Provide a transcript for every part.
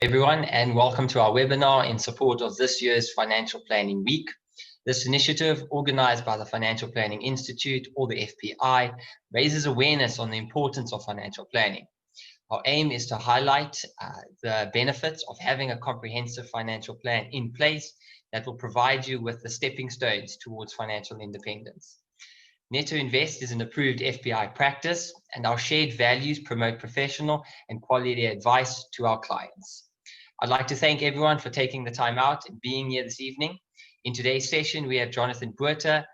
Everyone, and welcome to our webinar in support of this year's Financial Planning Week. This initiative, organized by the Financial Planning Institute, or the FPI, raises awareness on the importance of financial planning. Our aim is to highlight the benefits of having a comprehensive financial plan in place that will provide you with the stepping stones towards financial independence. Netto Invest is an approved FPI practice, and our shared values promote professional and quality advice to our clients. I'd like to thank everyone for taking the time out and being here this evening. In today's session, we have Jonathan Botha,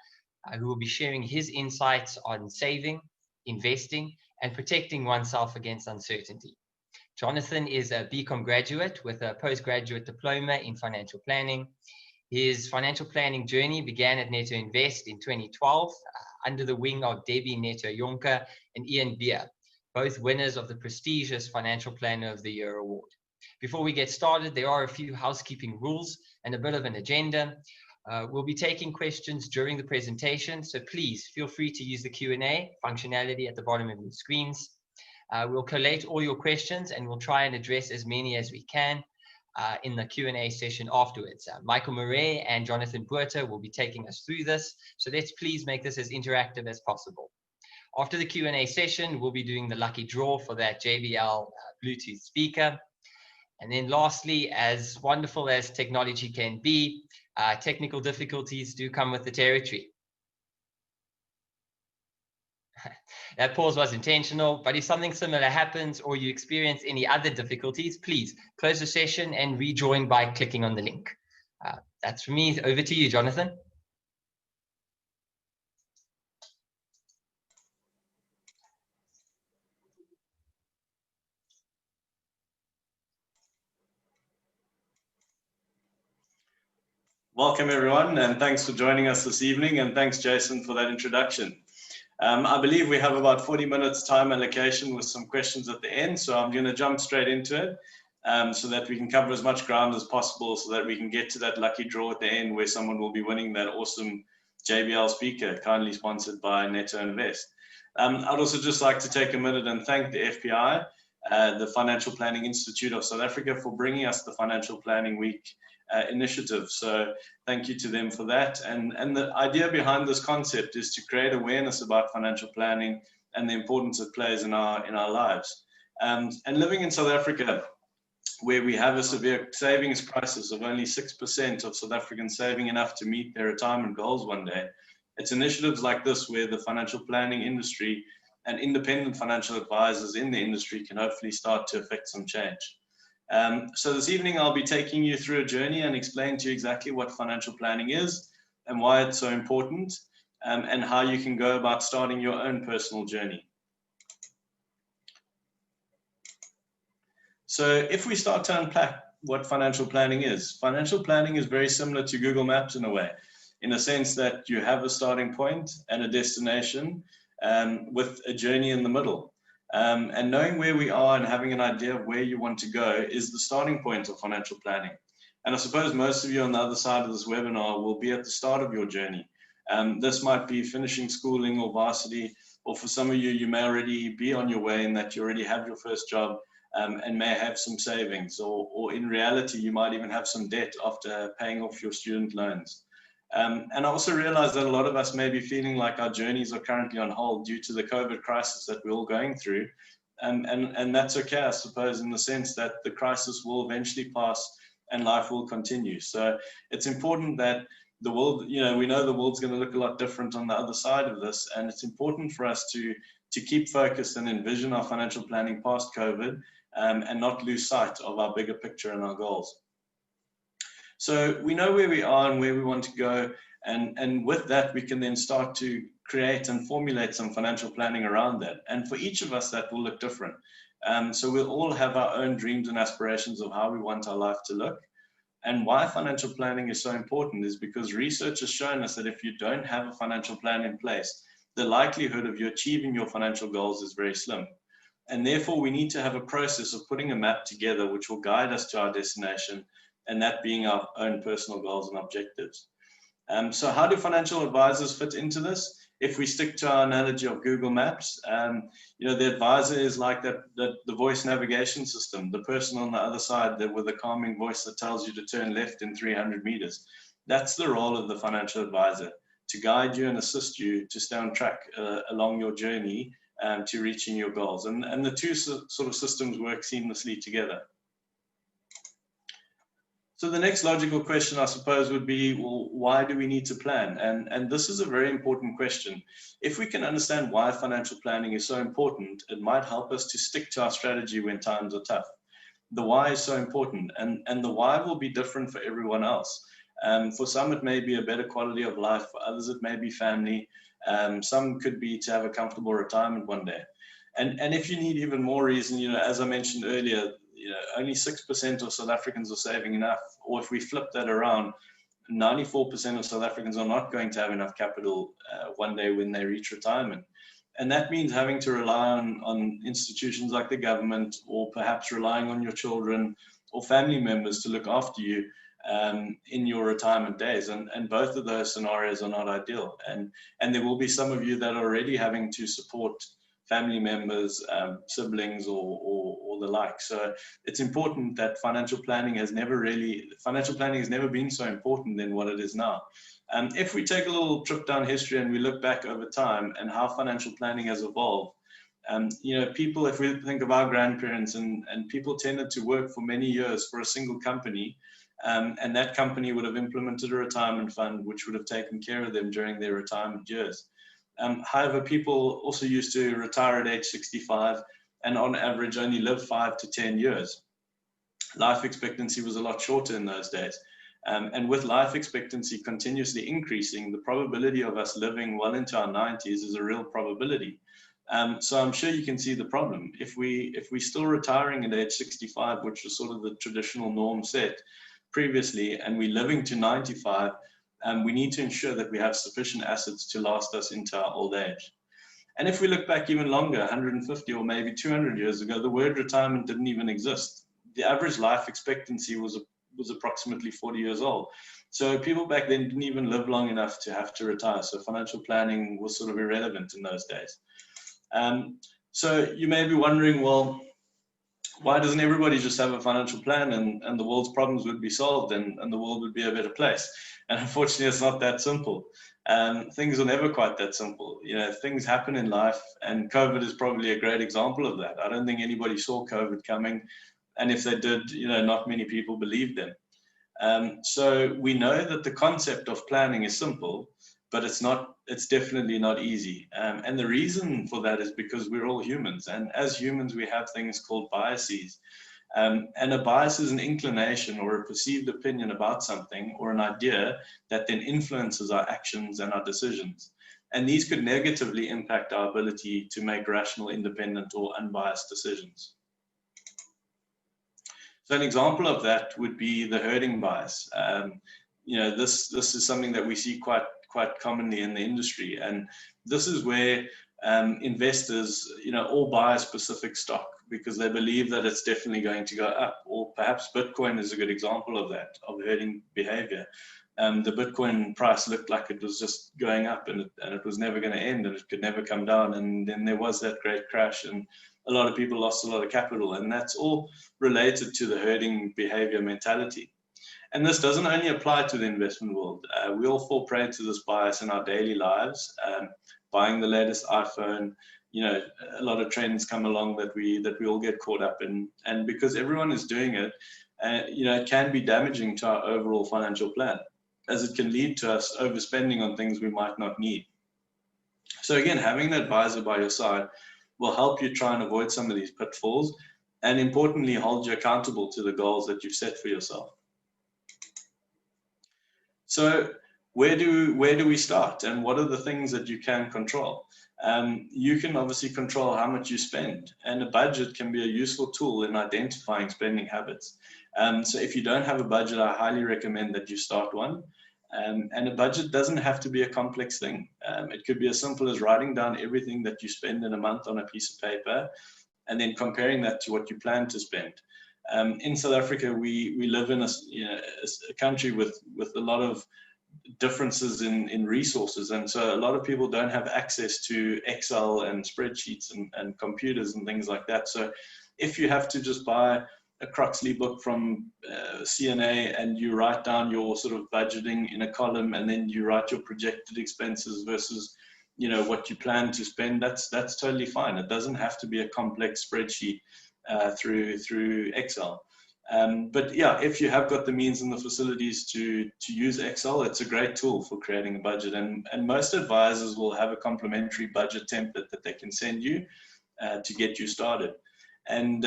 who will be sharing his insights on saving, investing, and protecting oneself against uncertainty. Jonathan is a BCom graduate with a postgraduate diploma in financial planning. His financial planning journey began at Netto Invest in 2012 under the wing of Debbie Netto Jonker and Ian Beer, both winners of the prestigious Financial Planner of the Year award. Before we get started, there are a few housekeeping rules and a bit of an agenda. We'll be taking questions during the presentation, so please feel free to use the Q&A functionality at the bottom of your screens. We'll collate all your questions and we'll try and address as many as we can in the Q&A session afterwards. Michael Murray and Jonathan Botha will be taking us through this, so let's please make this as interactive as possible. After the Q&A session, we'll be doing the lucky draw for that JBL Bluetooth speaker. And then lastly, as wonderful as technology can be, technical difficulties do come with the territory. That pause was intentional, but if something similar happens or you experience any other difficulties, please close the session and rejoin by clicking on the link. That's for me. Over to you, Jonathan. Welcome everyone, and thanks for joining us this evening, and thanks Jason for that introduction. I believe we have about 40 minutes time allocation with some questions at the end, so I'm going to jump straight into it so that we can cover as much ground as possible so that we can get to that lucky draw at the end where someone will be winning that awesome JBL speaker, kindly sponsored by Netto Invest. I'd also just like to take a minute and thank the FPI, the Financial Planning Institute of South Africa, for bringing us the Financial Planning Week initiative. So thank you to them for that. And the idea behind this concept is to create awareness about financial planning and the importance it plays in our lives. And living in South Africa, where we have a severe savings crisis of only 6% of South Africans saving enough to meet their retirement goals one day, it's initiatives like this where the financial planning industry and independent financial advisors in the industry can hopefully start to affect some change. So this evening I'll be taking you through a journey and explain to you exactly what financial planning is and why it's so important, and how you can go about starting your own personal journey. So if we start to unpack what financial planning is very similar to Google Maps in a way, in a sense that you have a starting point and a destination with a journey in the middle. And knowing where we are and having an idea of where you want to go is the starting point of financial planning. And I suppose most of you on the other side of this webinar will be at the start of your journey. This might be finishing schooling or varsity, or for some of you, you may already be on your way in that you already have your first job and may have some savings, or in reality, you might even have some debt after paying off your student loans. And I also realize that a lot of us may be feeling like our journeys are currently on hold due to the COVID crisis that we're all going through. And that's okay, I suppose, in the sense that the crisis will eventually pass and life will continue. So it's important that the world, we know the world's going to look a lot different on the other side of this. And it's important for us to keep focused and envision our financial planning past COVID and not lose sight of our bigger picture and our goals. So we know where we are and where we want to go, and with that we can then start to create and formulate some financial planning around that. And for each of us that will look different. So we'll all have our own dreams and aspirations of how we want our life to look. And why financial planning is so important is because research has shown us that if you don't have a financial plan in place, the likelihood of you achieving your financial goals is very slim. And therefore we need to have a process of putting a map together which will guide us to our destination, and that being our own personal goals and objectives. So how do financial advisors fit into this? if we stick to our analogy of Google Maps, the advisor is like the voice navigation system, the person on the other side with a calming voice that tells you to turn left in 300 meters. That's the role of the financial advisor, to guide you and assist you to stay on track along your journey to reaching your goals. And the two sort of systems work seamlessly together. So the next logical question, I suppose, would be, well, why do we need to plan? And this is a very important question. If we can understand why financial planning is so important, it might help us to stick to our strategy when times are tough. The why is so important, and the why will be different for everyone else. For some, it may be a better quality of life. For others, it may be family. Some could be to have a comfortable retirement one day. And if you need even more reason, as I mentioned earlier, only 6% of South Africans are saving enough. Or if we flip that around, 94% of South Africans are not going to have enough capital one day when they reach retirement. And that means having to rely on institutions like the government, or perhaps relying on your children or family members to look after you in your retirement days. And both of those scenarios are not ideal. And there will be some of you that are already having to support family members, siblings, or the like. So it's important that financial planning has never been so important than what it is now. If we take a little trip down history and we look back over time and how financial planning has evolved, people, if we think of our grandparents, and people tended to work for many years for a single company, and that company would have implemented a retirement fund which would have taken care of them during their retirement years. However, people also used to retire at age 65 and on average only live 5 to 10 years. Life expectancy was a lot shorter in those days. And with life expectancy continuously increasing, the probability of us living well into our 90s is a real probability. So I'm sure you can see the problem. If we're still retiring at age 65, which was sort of the traditional norm set previously, and we're living to 95, we need to ensure that we have sufficient assets to last us into our old age. And if we look back even longer, 150 or maybe 200 years ago, the word retirement didn't even exist. The average life expectancy was approximately 40 years old. So people back then didn't even live long enough to have to retire. So financial planning was sort of irrelevant in those days. So you may be wondering, well, why doesn't everybody just have a financial plan and the world's problems would be solved and the world would be a better place? And unfortunately, it's not that simple. Things are never quite that simple. Things happen in life, and COVID is probably a great example of that. I don't think anybody saw COVID coming. And if they did, not many people believed them. So we know that the concept of planning is simple, but it's definitely not easy. And the reason for that is because we're all humans. And as humans, we have things called biases. And a bias is an inclination or a perceived opinion about something or an idea that then influences our actions and our decisions. And these could negatively impact our ability to make rational, independent, or unbiased decisions. So an example of that would be the herding bias. This is something that we see quite commonly in the industry, and this is where investors, all buy a specific stock because they believe that it's definitely going to go up. Or perhaps Bitcoin is a good example of that, of herding behavior. The Bitcoin price looked like it was just going up, and it was never going to end, and it could never come down. And then there was that great crash, and a lot of people lost a lot of capital, and that's all related to the herding behavior mentality. And this doesn't only apply to the investment world. We all fall prey to this bias in our daily lives, buying the latest iPhone. A lot of trends come along that we all get caught up in, and because everyone is doing it, it can be damaging to our overall financial plan, as it can lead to us overspending on things we might not need. So again, having an advisor by your side will help you try and avoid some of these pitfalls, and importantly, hold you accountable to the goals that you've set for yourself. So where do we start, and what are the things that you can control? You can obviously control how much you spend, and a budget can be a useful tool in identifying spending habits. So if you don't have a budget, I highly recommend that you start one. And a budget doesn't have to be a complex thing. It could be as simple as writing down everything that you spend in a month on a piece of paper, and then comparing that to what you plan to spend. In South Africa, we live in a country with a lot of differences in resources. And so a lot of people don't have access to Excel and spreadsheets and computers and things like that. So if you have to just buy a Croxley book from CNA and you write down your sort of budgeting in a column, and then you write your projected expenses versus, you know, what you plan to spend, that's totally fine. It doesn't have to be a complex spreadsheet through Excel. But yeah, if you have got the means and the facilities to use Excel, it's a great tool for creating a budget. And most advisors will have a complimentary budget template that they can send you to get you started. And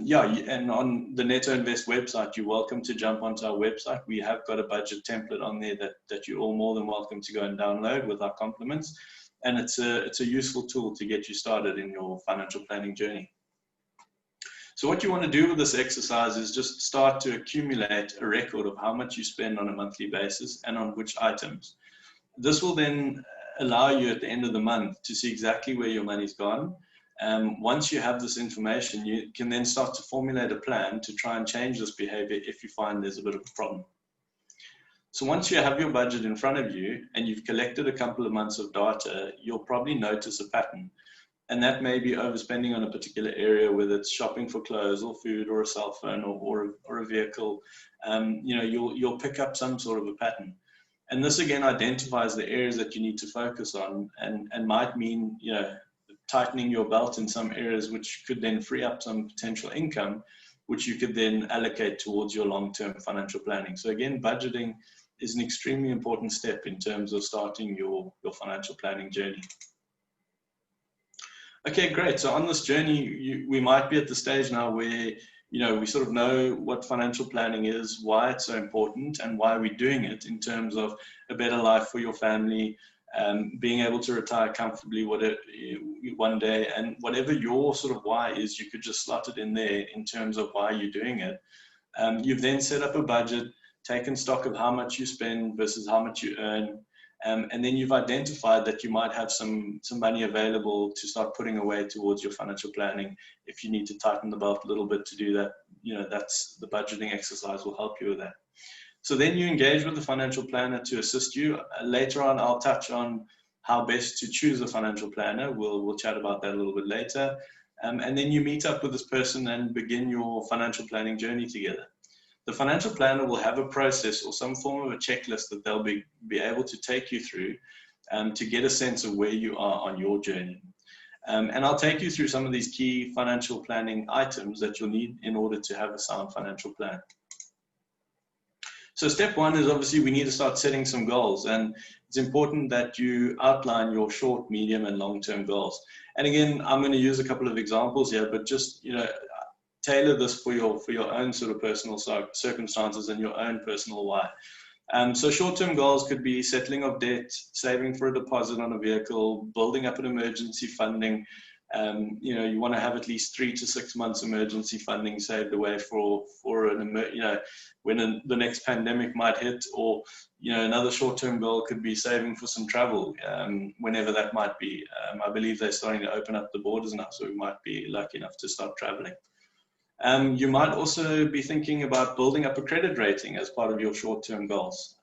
yeah, and on the Netto Invest website, you're welcome to jump onto our website. We have got a budget template on there that you're all more than welcome to go and download with our compliments. And it's a useful tool to get you started in your financial planning journey. So what you want to do with this exercise is just start to accumulate a record of how much you spend on a monthly basis and on which items. This will then allow you at the end of the month to see exactly where your money's gone. Once you have this information, you can then start to formulate a plan to try and change this behavior if you find there's a bit of a problem. So once you have your budget in front of you and you've collected a couple of months of data, you'll probably notice a pattern. And that may be overspending on a particular area, whether it's shopping for clothes or food or a cell phone or a vehicle. You know, you'll pick up some sort of a pattern. And this again identifies the areas that you need to focus on, and might mean, you know, tightening your belt in some areas, which could then free up some potential income, which you could then allocate towards your long-term financial planning. So again, budgeting is an extremely important step in terms of starting your financial planning journey. Okay, great. So on this journey, we might be at the stage now where, you know, we sort of know what financial planning is, why it's so important, and why we're doing it in terms of a better life for your family, being able to retire comfortably one day, and whatever your sort of why is, you could just slot it in there in terms of why you're doing it. You've then set up a budget, taken stock of how much you spend versus how much you earn. And then you've identified that you might have some money available to start putting away towards your financial planning. If you need to tighten the belt a little bit to do that, you know, that's the budgeting exercise will help you with that. So then you engage with the financial planner to assist you. Later on, I'll touch on how best to choose a financial planner. We'll chat about that a little bit later. And then you meet up with this person and begin your financial planning journey together. The financial planner will have a process or some form of a checklist that they'll be able to take you through to get a sense of where you are on your journey. And I'll take you through some of these key financial planning items that you'll need in order to have a sound financial plan. So step one is obviously we need to start setting some goals, and it's important that you outline your short, medium, and long-term goals. And again, I'm going to use a couple of examples here, but just, you know, tailor this for your own sort of personal circumstances and your own personal why. So short-term goals could be settling of debt, saving for a deposit on a vehicle, building up an emergency funding. You know, you want to have at least 3 to 6 months emergency funding saved away for you know, when the next pandemic might hit. Or, you know, another short-term goal could be saving for some travel, whenever that might be. I believe they're starting to open up the borders now, so we might be lucky enough to start traveling. You might also be thinking about building up a credit rating as part of your short-term goals.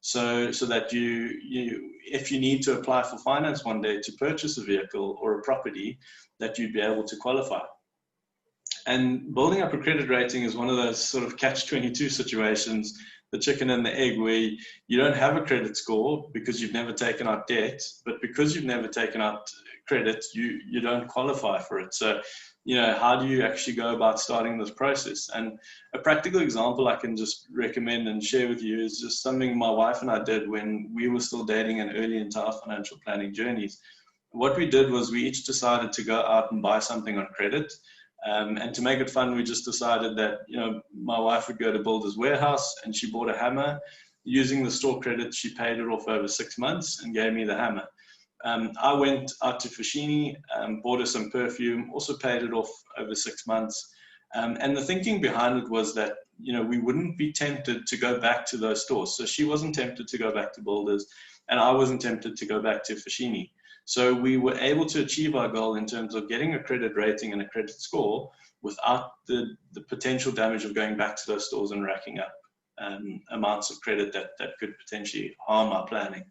So that if you need to apply for finance one day to purchase a vehicle or a property, that you'd be able to qualify. And building up a credit rating is one of those sort of catch-22 situations, the chicken and the egg, where you don't have a credit score because you've never taken out debt, but because you've never taken out credit, you don't qualify for it. So, you know, how do you actually go about starting this process? And a practical example I can just recommend and share with you is just something my wife and I did when we were still dating and early into our financial planning journeys. What we did was we each decided to go out and buy something on credit. And to make it fun, we just decided that, you know, my wife would go to Builders Warehouse and she bought a hammer. Using the store credit, she paid it off over 6 months and gave me the hammer. I went out to Fashini, bought her some perfume, also paid it off over 6 months. And the thinking behind it was that, you know, we wouldn't be tempted to go back to those stores. So she wasn't tempted to go back to Builders, and I wasn't tempted to go back to Fashini. So we were able to achieve our goal in terms of getting a credit rating and a credit score without the potential damage of going back to those stores and racking up amounts of credit that could potentially harm our planning.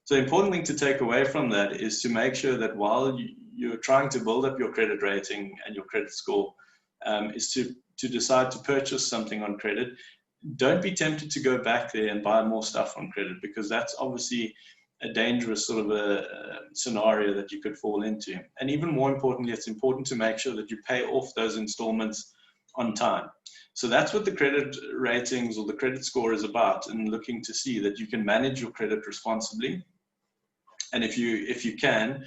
So the important thing to take away from that is to make sure that while you're trying to build up your credit rating and your credit score, is to decide to purchase something on credit. Don't be tempted to go back there and buy more stuff on credit, because that's obviously a dangerous sort of a scenario that you could fall into. And even more importantly, it's important to make sure that you pay off those installments on time. So that's what the credit ratings or the credit score is about, and looking to see that you can manage your credit responsibly. And if you can,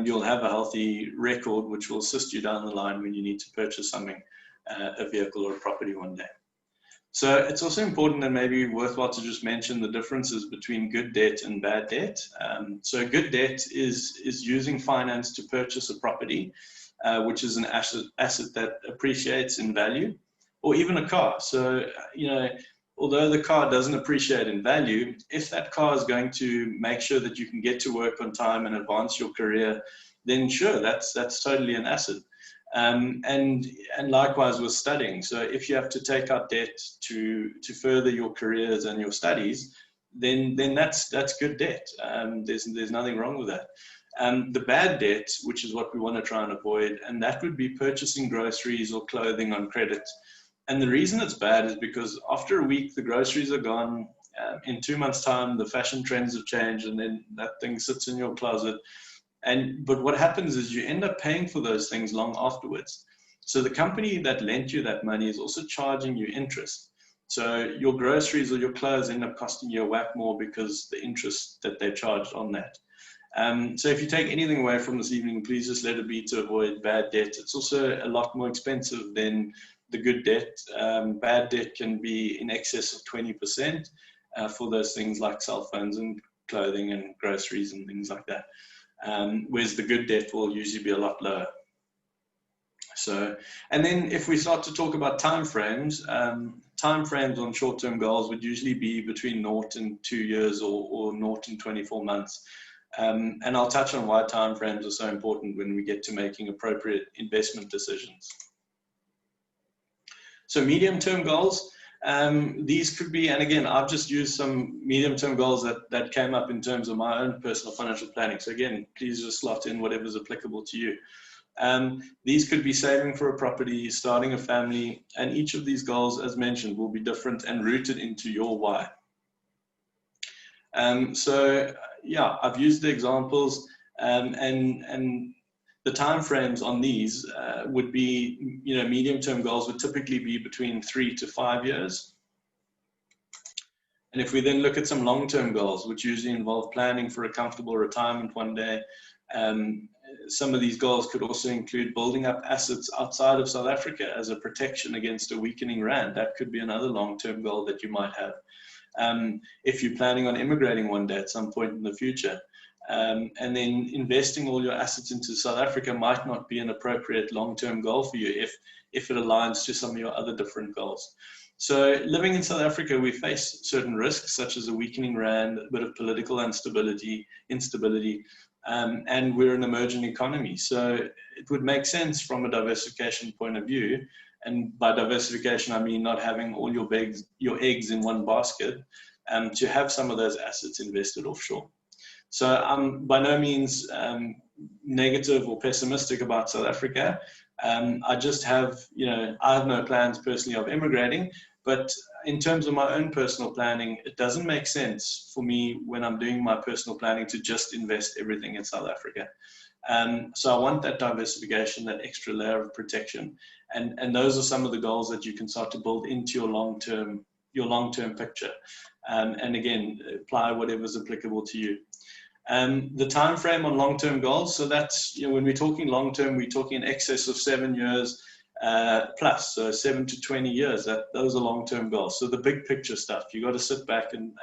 you'll have a healthy record, which will assist you down the line when you need to purchase something, a vehicle or a property one day. So it's also important and maybe worthwhile to just mention the differences between good debt and bad debt. So good debt is using finance to purchase a property, which is an asset that appreciates in value, or even a car. So, although the car doesn't appreciate in value, if that car is going to make sure that you can get to work on time and advance your career, then sure, that's totally an asset. And likewise with studying. So if you have to take out debt to further your careers and your studies, then that's good debt. There's nothing wrong with that. The bad debt, which is what we want to try and avoid, and that would be purchasing groceries or clothing on credit. And the reason it's bad is because after a week, the groceries are gone. In 2 months' time, the fashion trends have changed, and then that thing sits in your closet. But what happens is you end up paying for those things long afterwards. So the company that lent you that money is also charging you interest. So your groceries or your clothes end up costing you a whack more because the interest that they charged on that. So if you take anything away from this evening, please just let it be to avoid bad debt. It's also a lot more expensive than the good debt. Bad debt can be in excess of 20% for those things like cell phones and clothing and groceries and things like that. Whereas the good debt will usually be a lot lower. So, and then if we start to talk about timeframes on short-term goals would usually be between 0 and 2 years or 0 and 24 months. And I'll touch on why timeframes are so important when we get to making appropriate investment decisions. So medium-term goals, these could be, and again, I've just used some medium-term goals that came up in terms of my own personal financial planning. So again, please just slot in whatever's applicable to you. These could be saving for a property, starting a family, and each of these goals, as mentioned, will be different and rooted into your why. So yeah, I've used the examples, and the timeframes on these would be, medium-term goals would typically be between 3 to 5 years. And if we then look at some long-term goals, which usually involve planning for a comfortable retirement one day, some of these goals could also include building up assets outside of South Africa as a protection against a weakening rand. That could be another long-term goal that you might have. If you're planning on immigrating one day at some point in the future. And then investing all your assets into South Africa might not be an appropriate long-term goal for you if it aligns to some of your other different goals. So living in South Africa, we face certain risks such as a weakening rand, a bit of political instability, and we're an emerging economy. So it would make sense from a diversification point of view. And by diversification, I mean not having all your eggs in one basket, to have some of those assets invested offshore. So I'm by no means negative or pessimistic about South Africa. I just have, I have no plans personally of immigrating, but in terms of my own personal planning, it doesn't make sense for me when I'm doing my personal planning to just invest everything in South Africa. So I want that diversification, that extra layer of protection. And those are some of the goals that you can start to build into your long-term picture. And again, apply whatever's applicable to you. The time frame on long-term goals, so that's, when we're talking long-term, we're talking in excess of 7 years plus, so 7 to 20 years. Those are long-term goals. So the big picture stuff, you got to sit back and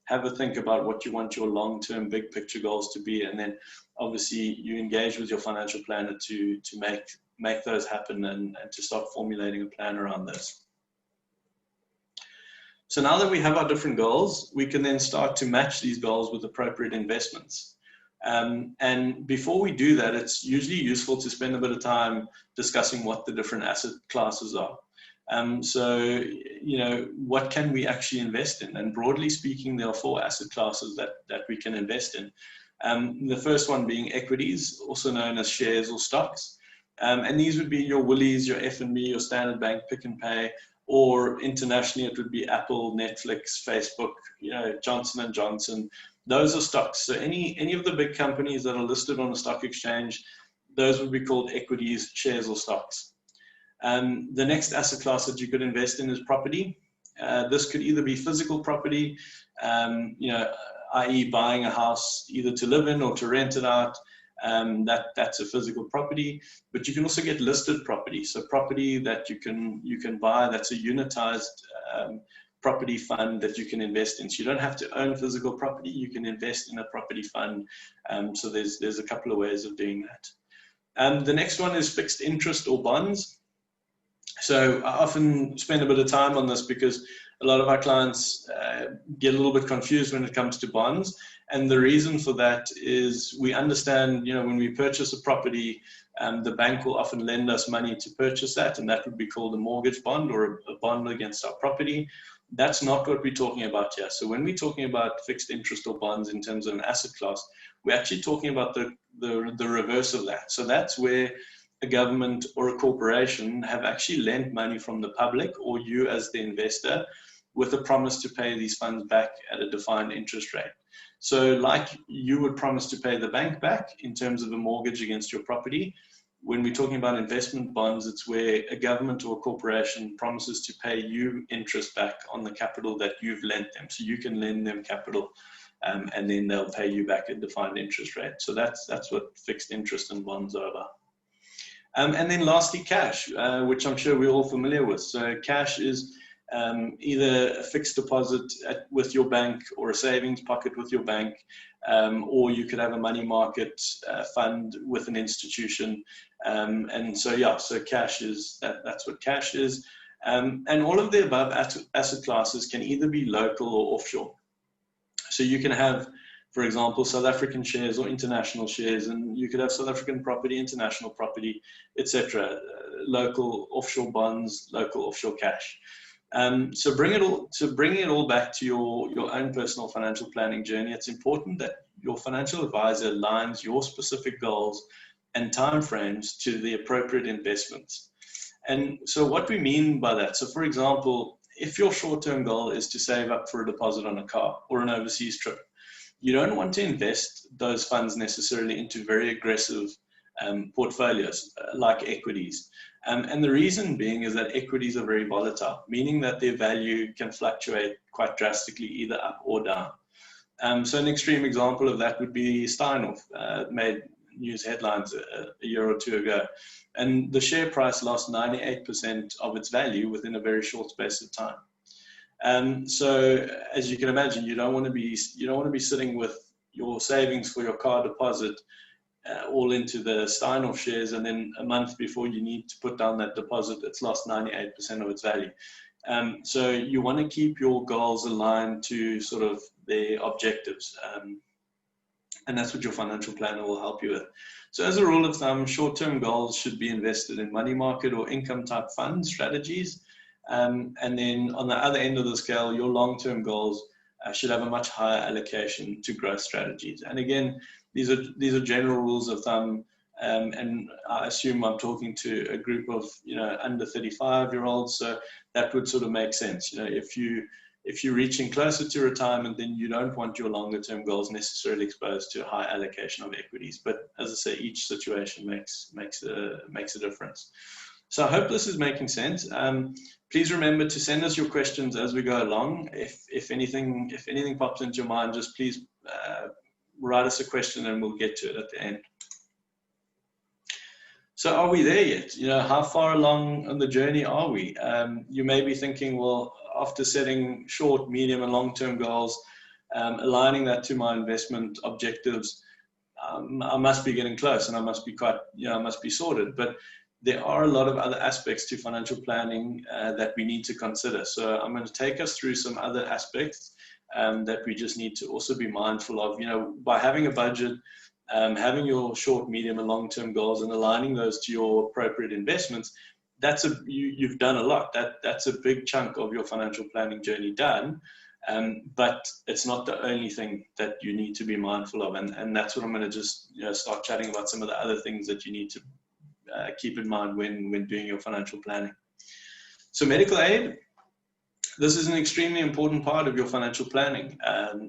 have a think about what you want your long-term big picture goals to be, and then obviously you engage with your financial planner to make those happen and to start formulating a plan around this. So now that we have our different goals, we can then start to match these goals with appropriate investments. And before we do that, it's usually useful to spend a bit of time discussing what the different asset classes are. So, what can we actually invest in? And broadly speaking, there are 4 asset classes that we can invest in. The first one being equities, also known as shares or stocks. And these would be your Woolies, your F&B, your Standard Bank, Pick and Pay, or internationally it would be Apple, Netflix, Facebook, Johnson & Johnson. Those are stocks. So any of the big companies that are listed on the stock exchange, those would be called equities, shares, or stocks. The next asset class that you could invest in is property. This could either be physical property, i.e. buying a house either to live in or to rent it out. That's a physical property, but you can also get listed property. So property that you can buy, that's a unitized property fund that you can invest in. So you don't have to own physical property, you can invest in a property fund. So there's a couple of ways of doing that. The next one is fixed interest or bonds. So I often spend a bit of time on this because a lot of our clients get a little bit confused when it comes to bonds. And the reason for that is we understand, when we purchase a property, the bank will often lend us money to purchase that, and that would be called a mortgage bond or a bond against our property. That's not what we're talking about here. So when we're talking about fixed interest or bonds in terms of an asset class, we're actually talking about the reverse of that. So that's where a government or a corporation have actually lent money from the public or you as the investor with a promise to pay these funds back at a defined interest rate. So like you would promise to pay the bank back in terms of a mortgage against your property, when we're talking about investment bonds, it's where a government or a corporation promises to pay you interest back on the capital that you've lent them. So you can lend them capital and then they'll pay you back at a defined interest rate. So that's what fixed interest and bonds are about. And then lastly, cash, which I'm sure we're all familiar with. So cash is either a fixed deposit with your bank or a savings pocket with your bank, or you could have a money market fund with an institution. And so, so cash is, that's what cash is. And all of the above asset classes can either be local or offshore. So you can have, for example, South African shares or international shares, and you could have South African property, international property, etc. Local offshore bonds, local offshore cash. So bringing it all back to your own personal financial planning journey, it's important that your financial advisor aligns your specific goals and timeframes to the appropriate investments. And so what we mean by that, so for example, if your short-term goal is to save up for a deposit on a car or an overseas trip, you don't want to invest those funds necessarily into very aggressive portfolios like equities. And the reason being is that equities are very volatile, meaning that their value can fluctuate quite drastically either up or down. So an extreme example of that would be Steinhoff, made news headlines a year or two ago. And the share price lost 98% of its value within a very short space of time. So as you can imagine, you don't want to be sitting with your savings for your car deposit all into the Steinhoff shares, and then a month before you need to put down that deposit, it's lost 98% of its value. So you want to keep your goals aligned to sort of their objectives. And that's what your financial planner will help you with. So as a rule of thumb, short-term goals should be invested in money market or income type fund strategies. And then on the other end of the scale, your long-term goals should have a much higher allocation to growth strategies. And again, these are general rules of thumb. And I assume I'm talking to a group of under 35-year-olds, so that would sort of make sense. If you're reaching closer to retirement, then you don't want your longer term goals necessarily exposed to a high allocation of equities. But as I say, each situation makes a difference. So I hope this is making sense. Please remember to send us your questions as we go along. If anything pops into your mind, just please write us a question and we'll get to it at the end. So are we there yet? How far along on the journey are we? You may be thinking, well, after setting short, medium, and long-term goals, aligning that to my investment objectives, I must be getting close, and I must be I must be sorted. But there are a lot of other aspects to financial planning that we need to consider. So I'm going to take us through some other aspects that we just need to also be mindful of. By having a budget, having your short, medium, and long-term goals and aligning those to your appropriate investments, you've done a lot. That's a big chunk of your financial planning journey done. But it's not the only thing that you need to be mindful of, and that's what I'm going to just start chatting about, some of the other things that you need to keep in mind when doing your financial planning. So medical aid, this is an extremely important part of your financial planning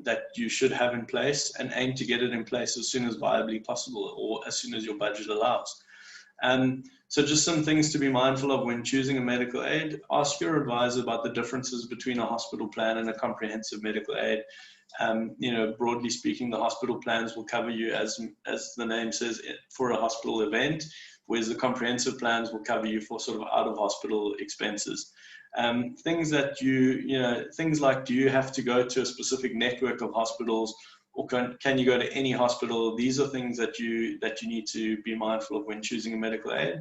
that you should have in place, and aim to get it in place as soon as viably possible, or as soon as your budget allows. So just some things to be mindful of when choosing a medical aid. Ask your advisor about the differences between a hospital plan and a comprehensive medical aid. Broadly speaking, the hospital plans will cover you, as the name says, for a hospital event, whereas the comprehensive plans will cover you for sort of out of hospital expenses. Things that things like, do you have to go to a specific network of hospitals, or can you go to any hospital? These are things that you need to be mindful of when choosing a medical aid.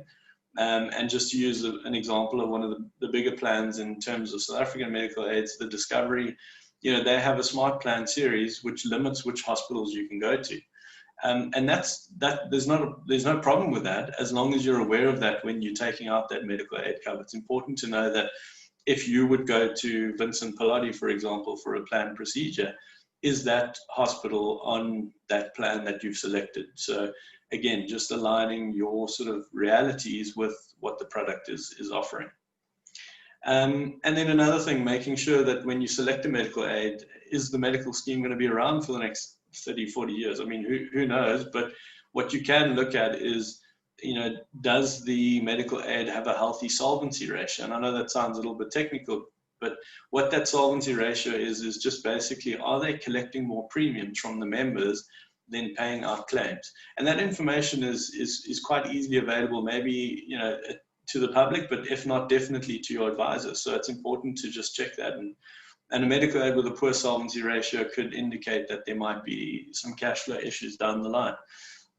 And just to use an example of one of the bigger plans in terms of South African medical aids, the Discovery, they have a smart plan series which limits which hospitals you can go to. And there's no problem with that, as long as you're aware of that when you're taking out that medical aid cover. It's important to know that if you would go to Vincent Pallotti, for example, for a planned procedure, is that hospital on that plan that you've selected? So again, just aligning your sort of realities with what the product is offering. And then another thing, making sure that when you select a medical aid, is the medical scheme going to be around for the next 30, 40 years? I mean, who knows? But what you can look at is, does the medical aid have a healthy solvency ratio? And I know that sounds a little bit technical, but what that solvency ratio is just basically, are they collecting more premiums from the members than paying out claims? And that information is quite easily available, maybe, to the public, but if not, definitely to your advisor. So it's important to just check that. And a medical aid with a poor solvency ratio could indicate that there might be some cash flow issues down the line.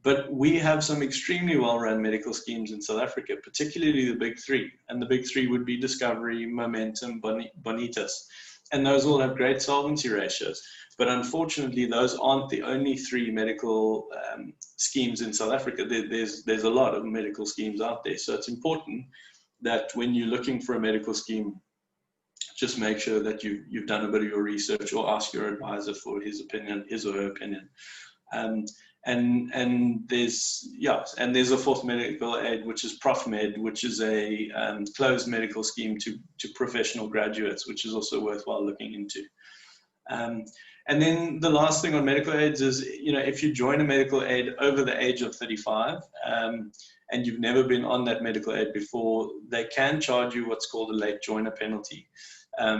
But we have some extremely well-run medical schemes in South Africa, particularly the big three. And the big three would be Discovery, Momentum, Bonitas. And those all have great solvency ratios. But unfortunately, those aren't the only three medical schemes in South Africa. There's a lot of medical schemes out there. So it's important that when you're looking for a medical scheme, just make sure that you've done a bit of your research, or ask your advisor for his or her opinion. And there's a fourth medical aid, which is ProfMed, which is a closed medical scheme to professional graduates, which is also worthwhile looking into. And then the last thing on medical aids is, if you join a medical aid over the age of 35, and you've never been on that medical aid before, they can charge you what's called a late joiner penalty.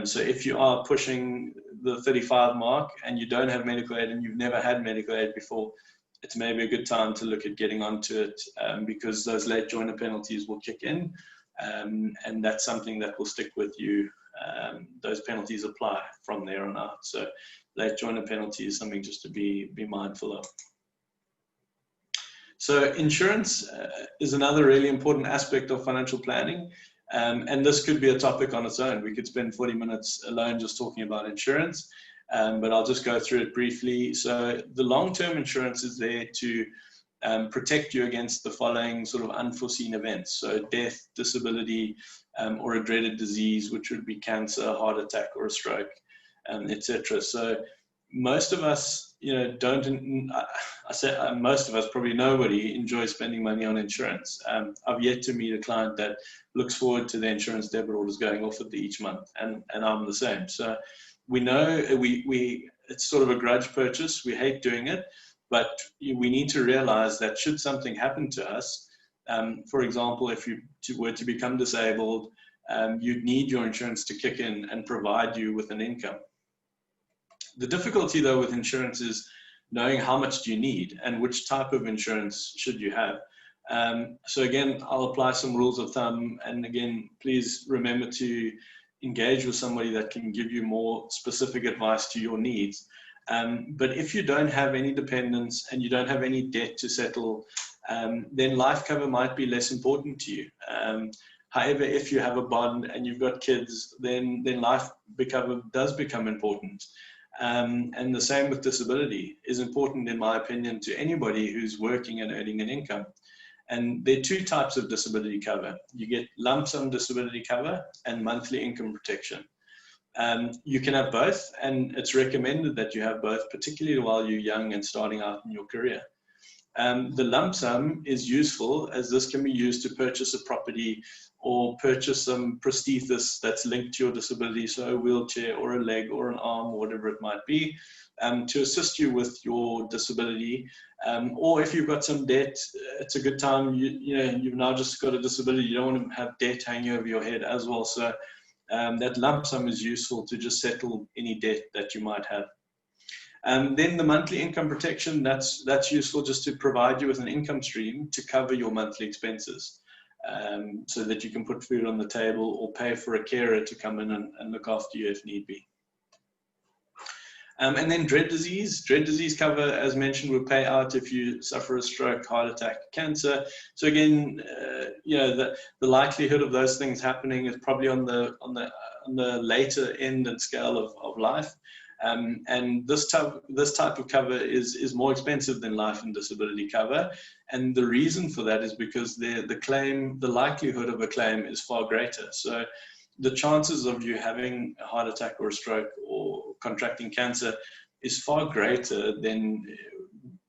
So if you are pushing the 35 mark and you don't have medical aid and you've never had medical aid before, it's maybe a good time to look at getting onto it, because those late joiner penalties will kick in, and that's something that will stick with you. Those penalties apply from there on out. So late joiner penalty is something just to be mindful of. So insurance is another really important aspect of financial planning. And this could be a topic on its own. We could spend 40 minutes alone just talking about insurance, but I'll just go through it briefly. So the long-term insurance is there to protect you against the following sort of unforeseen events. So death, disability, or a dreaded disease, which would be cancer, heart attack, or a stroke, etc. So most of us, I say most of us, probably nobody enjoys spending money on insurance. I've yet to meet a client that looks forward to the insurance debit orders going off at the each month, and I'm the same. So we know it's sort of a grudge purchase. We hate doing it, but we need to realize that should something happen to us, for example, if you were to become disabled, you'd need your insurance to kick in and provide you with an income. The difficulty, though, with insurance is knowing how much do you need and which type of insurance should you have. So again, I'll apply some rules of thumb, and again, please remember to engage with somebody that can give you more specific advice to your needs. But if you don't have any dependents and you don't have any debt to settle, then life cover might be less important to you. However, if you have a bond and you've got kids, then life cover does become important. And the same with disability is important, in my opinion, to anybody who's working and earning an income. And there are two types of disability cover. You get lump sum disability cover and monthly income protection. You can have both, and it's recommended that you have both, particularly while you're young and starting out in your career. The lump sum is useful, as this can be used to purchase a property or purchase some prosthesis that's linked to your disability, so a wheelchair or a leg or an arm, or whatever it might be, to assist you with your disability. Or if you've got some debt, it's a good time. You've now just got a disability. You don't want to have debt hanging over your head as well. So that lump sum is useful to just settle any debt that you might have. Then the monthly income protection, that's useful just to provide you with an income stream to cover your monthly expenses, so that you can put food on the table or pay for a carer to come in and look after you if need be. And then dread disease cover, as mentioned, will pay out if you suffer a stroke, heart attack, cancer. So again, the likelihood of those things happening is probably on the later end and scale of life. And this type of cover is more expensive than life and disability cover, and the reason for that is because the likelihood of a claim is far greater. So the chances of you having a heart attack or a stroke or contracting cancer is far greater than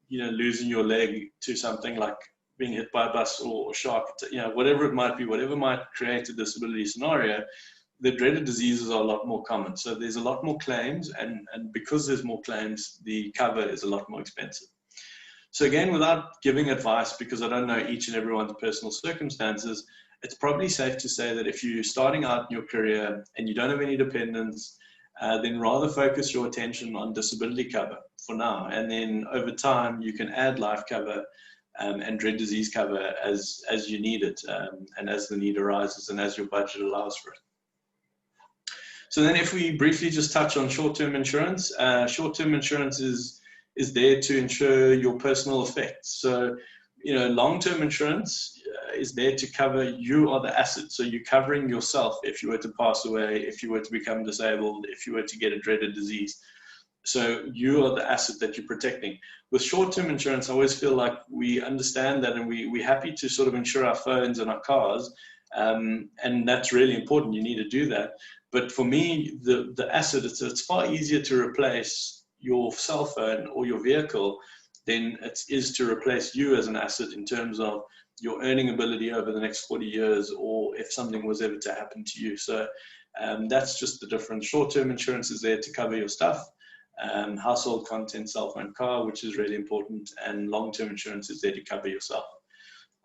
losing your leg to something like being hit by a bus or shark, whatever it might be, whatever might create a disability scenario. The dreaded diseases are a lot more common. So there's a lot more claims, and because there's more claims, the cover is a lot more expensive. So again, without giving advice, because I don't know each and everyone's personal circumstances, it's probably safe to say that if you're starting out in your career and you don't have any dependents, then rather focus your attention on disability cover for now. And then over time, you can add life cover and dread disease cover as you need it, and as the need arises and as your budget allows for it. So then if we briefly just touch on short-term insurance, short-term insurance is there to insure your personal effects. So, long-term insurance is there to cover you are the asset. So you're covering yourself if you were to pass away, if you were to become disabled, if you were to get a dreaded disease. So you are the asset that you're protecting. With short-term insurance, I always feel like we understand that, and we're happy to sort of insure our phones and our cars. And that's really important. You need to do that. But for me, the asset, it's far easier to replace your cell phone or your vehicle than it is to replace you as an asset in terms of your earning ability over the next 40 years, or if something was ever to happen to you. So that's just the difference. Short-term insurance is there to cover your stuff, household content, cell phone, car, which is really important, and long-term insurance is there to cover yourself.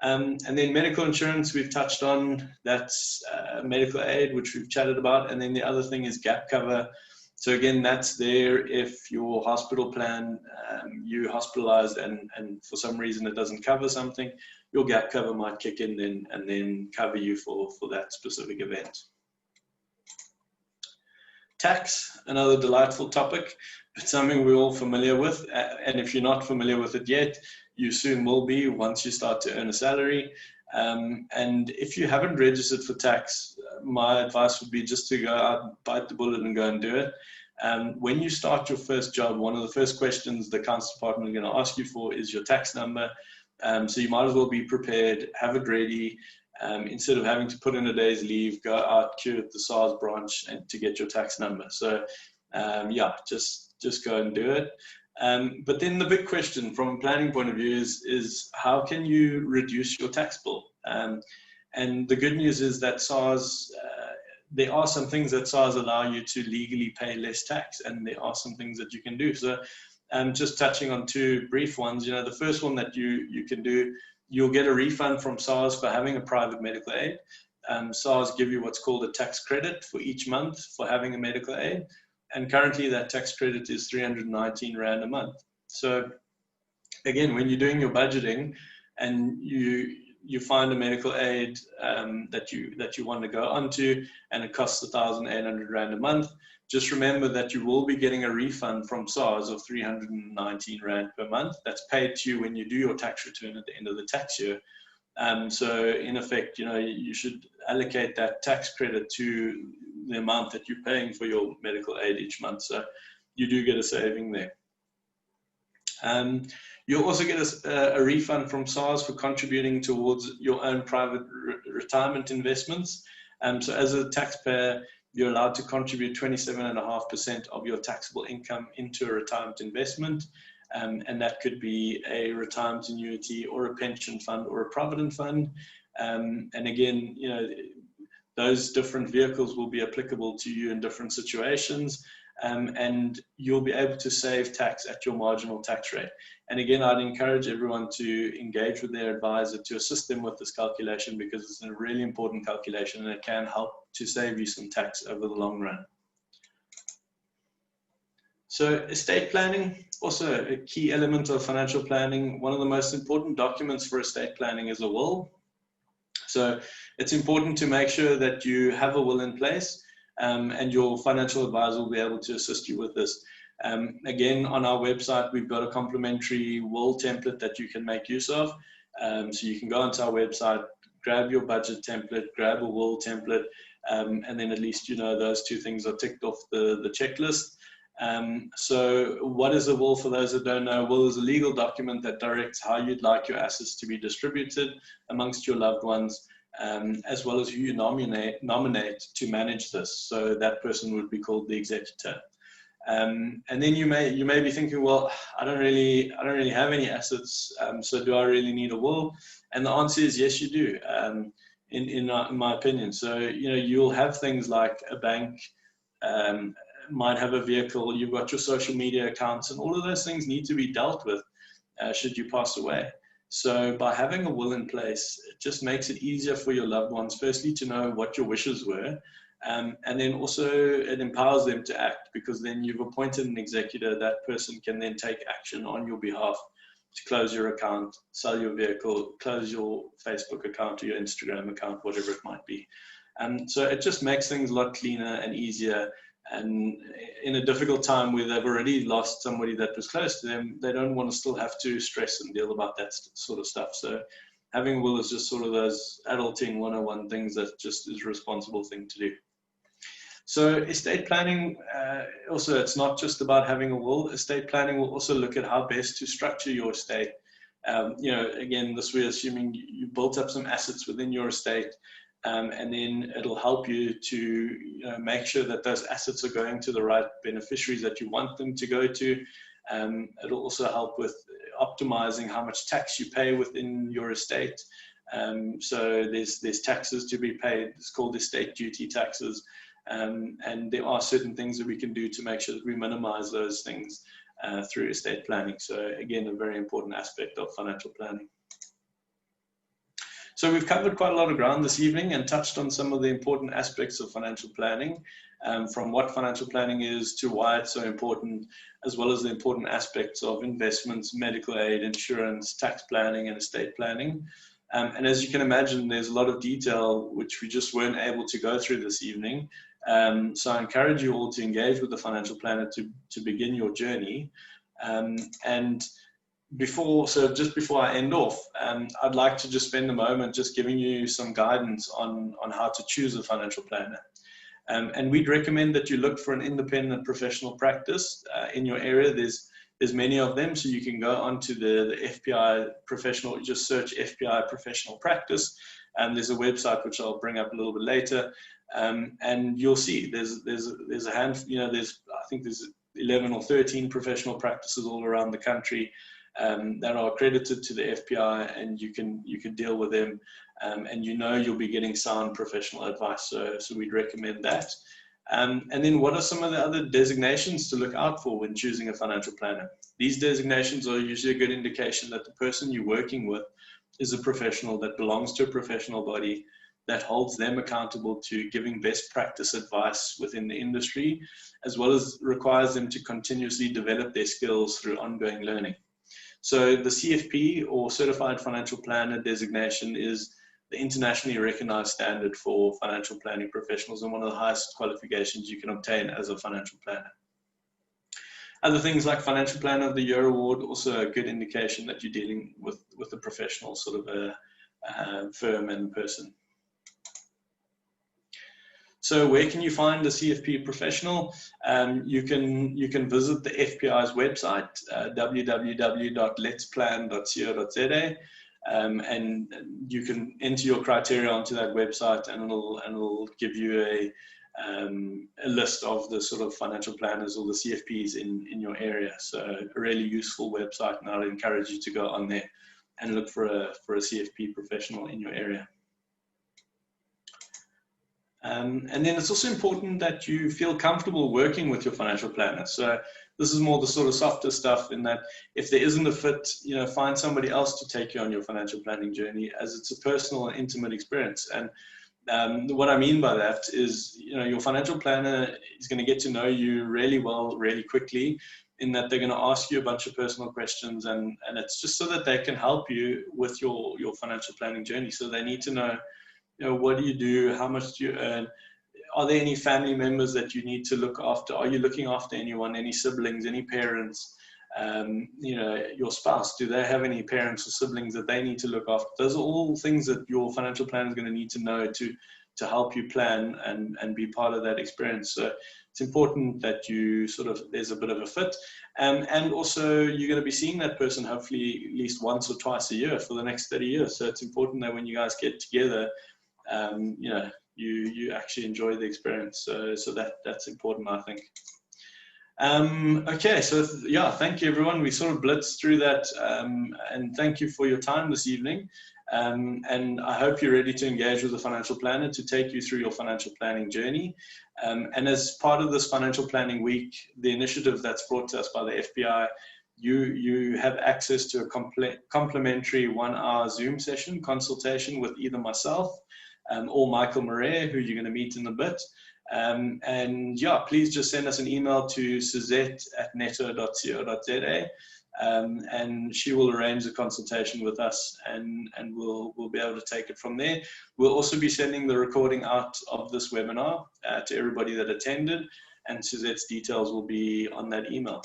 And then medical insurance, we've touched on. That's medical aid, which we've chatted about. And then the other thing is gap cover. So again, that's there if your hospital plan, you're hospitalized and for some reason it doesn't cover something, your gap cover might kick in then and then cover you for that specific event. Tax, another delightful topic, but something we're all familiar with. And if you're not familiar with it yet, you soon will be once you start to earn a salary. And if you haven't registered for tax, my advice would be just to go out, bite the bullet and go and do it. When you start your first job, one of the first questions the accounts department are going to ask you for is your tax number. So you might as well be prepared, have it ready. Instead of having to put in a day's leave, go out, queue at the SARS branch and to get your tax number. So yeah, just go and do it. But then the big question from a planning point of view is how can you reduce your tax bill? And the good news is that SARS, there are some things that SARS allow you to legally pay less tax, and there are some things that you can do. So just touching on two brief ones, the first one that you can do, you'll get a refund from SARS for having a private medical aid. SARS give you what's called a tax credit for each month for having a medical aid. And currently that tax credit is 319 Rand a month. So again, when you're doing your budgeting and you find a medical aid that you want to go onto and it costs 1,800 Rand a month, just remember that you will be getting a refund from SARS of 319 Rand per month. That's paid to you when you do your tax return at the end of the tax year. So in effect, you should allocate that tax credit to the amount that you're paying for your medical aid each month. So you do get a saving there. You'll also get a refund from SARS for contributing towards your own private retirement investments. So as a taxpayer, you're allowed to contribute 27.5% of your taxable income into a retirement investment. And that could be a retirement annuity or a pension fund or a provident fund. And again, you know, those different vehicles will be applicable to you in different situations. And you'll be able to save tax at your marginal tax rate. And again, I'd encourage everyone to engage with their advisor to assist them with this calculation, because it's a really important calculation and it can help to save you some tax over the long run. So estate planning, also a key element of financial planning. One of the most important documents for estate planning is a will. So it's important to make sure that you have a will in place, and your financial advisor will be able to assist you with this. Again, on our website, we've got a complimentary will template that you can make use of. So you can go onto our website, grab your budget template, grab a will template, and then at least you know those two things are ticked off the checklist. So what is a will? For those that don't know, will is a legal document that directs how you'd like your assets to be distributed amongst your loved ones, as well as who you nominate to manage this. So that person would be called the executor. And then you may be thinking, well, I don't really have any assets, so do I really need a will? And the answer is yes, you do. In my opinion. So you know, you'll have things like a bank, might have a vehicle, you've got your social media accounts, and all of those things need to be dealt with should you pass away. So by having a will in place, it just makes it easier for your loved ones, firstly, to know what your wishes were, and then also it empowers them to act, because then you've appointed an executor. That person can then take action on your behalf to close your account, sell your vehicle, close your Facebook account or your Instagram account, whatever it might be. So it just makes things a lot cleaner and easier. And in a difficult time where they've already lost somebody that was close to them, they don't want to still have to stress and deal about that sort of stuff. So having a will is just sort of those adulting 101 things that just is a responsible thing to do. So estate planning, also, it's not just about having a will. Estate planning will also look at how best to structure your estate. You know, again, this way, assuming you built up some assets within your estate, and then it'll help you to make sure that those assets are going to the right beneficiaries that you want them to go to. It'll also help with optimizing how much tax you pay within your estate. So there's taxes to be paid. It's called estate duty taxes. And there are certain things that we can do to make sure that we minimize those things through estate planning. So again, a very important aspect of financial planning. So we've covered quite a lot of ground this evening and touched on some of the important aspects of financial planning, from what financial planning is to why it's so important, as well as the important aspects of investments, medical aid, insurance, tax planning, and estate planning. And as you can imagine, there's a lot of detail which we just weren't able to go through this evening. So I encourage you all to engage with the financial planner to begin your journey. And just before I end off, I'd like to just spend a moment just giving you some guidance on how to choose a financial planner. And we'd recommend that you look for an independent professional practice in your area. There's many of them, so you can go onto the FPI professional, just search FPI professional practice, and there's a website which I'll bring up a little bit later, and you'll see there's a hand, I think there's 11 or 13 professional practices all around the country that are accredited to the FPI, and you can deal with them, and you'll be getting sound professional advice. So we'd recommend that. And then what are some of the other designations to look out for when choosing a financial planner? These designations are usually a good indication that the person you're working with is a professional that belongs to a professional body that holds them accountable to giving best practice advice within the industry, as well as requires them to continuously develop their skills through ongoing learning. So the CFP, or Certified Financial Planner designation, is the internationally recognized standard for financial planning professionals and one of the highest qualifications you can obtain as a financial planner. Other things like Financial Planner of the Year award, also a good indication that you're dealing with a professional sort of a firm and person. So where can you find a CFP professional? You can visit the FPI's website, www.letsplan.co.za, and you can enter your criteria onto that website, and it'll give you a list of the sort of financial planners or the CFPs in your area. So a really useful website, and I'd encourage you to go on there and look for a CFP professional in your area. And then it's also important that you feel comfortable working with your financial planner. So this is more the sort of softer stuff, in that if there isn't a fit, find somebody else to take you on your financial planning journey, as it's a personal and intimate experience. And what I mean by that is, your financial planner is going to get to know you really well, really quickly, in that they're going to ask you a bunch of personal questions, and it's just so that they can help you with your financial planning journey. So they need to know, what do you do? How much do you earn? Are there any family members that you need to look after? Are you looking after anyone, any siblings, any parents? Your spouse, do they have any parents or siblings that they need to look after? Those are all things that your financial planner is going to need to know to help you plan and be part of that experience. So it's important that there's a bit of a fit. And also you're going to be seeing that person hopefully at least once or twice a year for the next 30 years. So it's important that when you guys get together, you actually enjoy the experience. So that's important, I think. Okay, so yeah, thank you everyone. We sort of blitzed through that, and thank you for your time this evening. And I hope you're ready to engage with the financial planner to take you through your financial planning journey. And as part of this financial planning week, the initiative that's brought to us by the FPI, you have access to a complimentary 1-hour Zoom session consultation with either myself or Michael Murray, who you're going to meet in a bit. And yeah, please just send us an email to suzette@netto.co.za, and she will arrange a consultation with us, and we'll be able to take it from there. We'll also be sending the recording out of this webinar to everybody that attended, and Suzette's details will be on that email.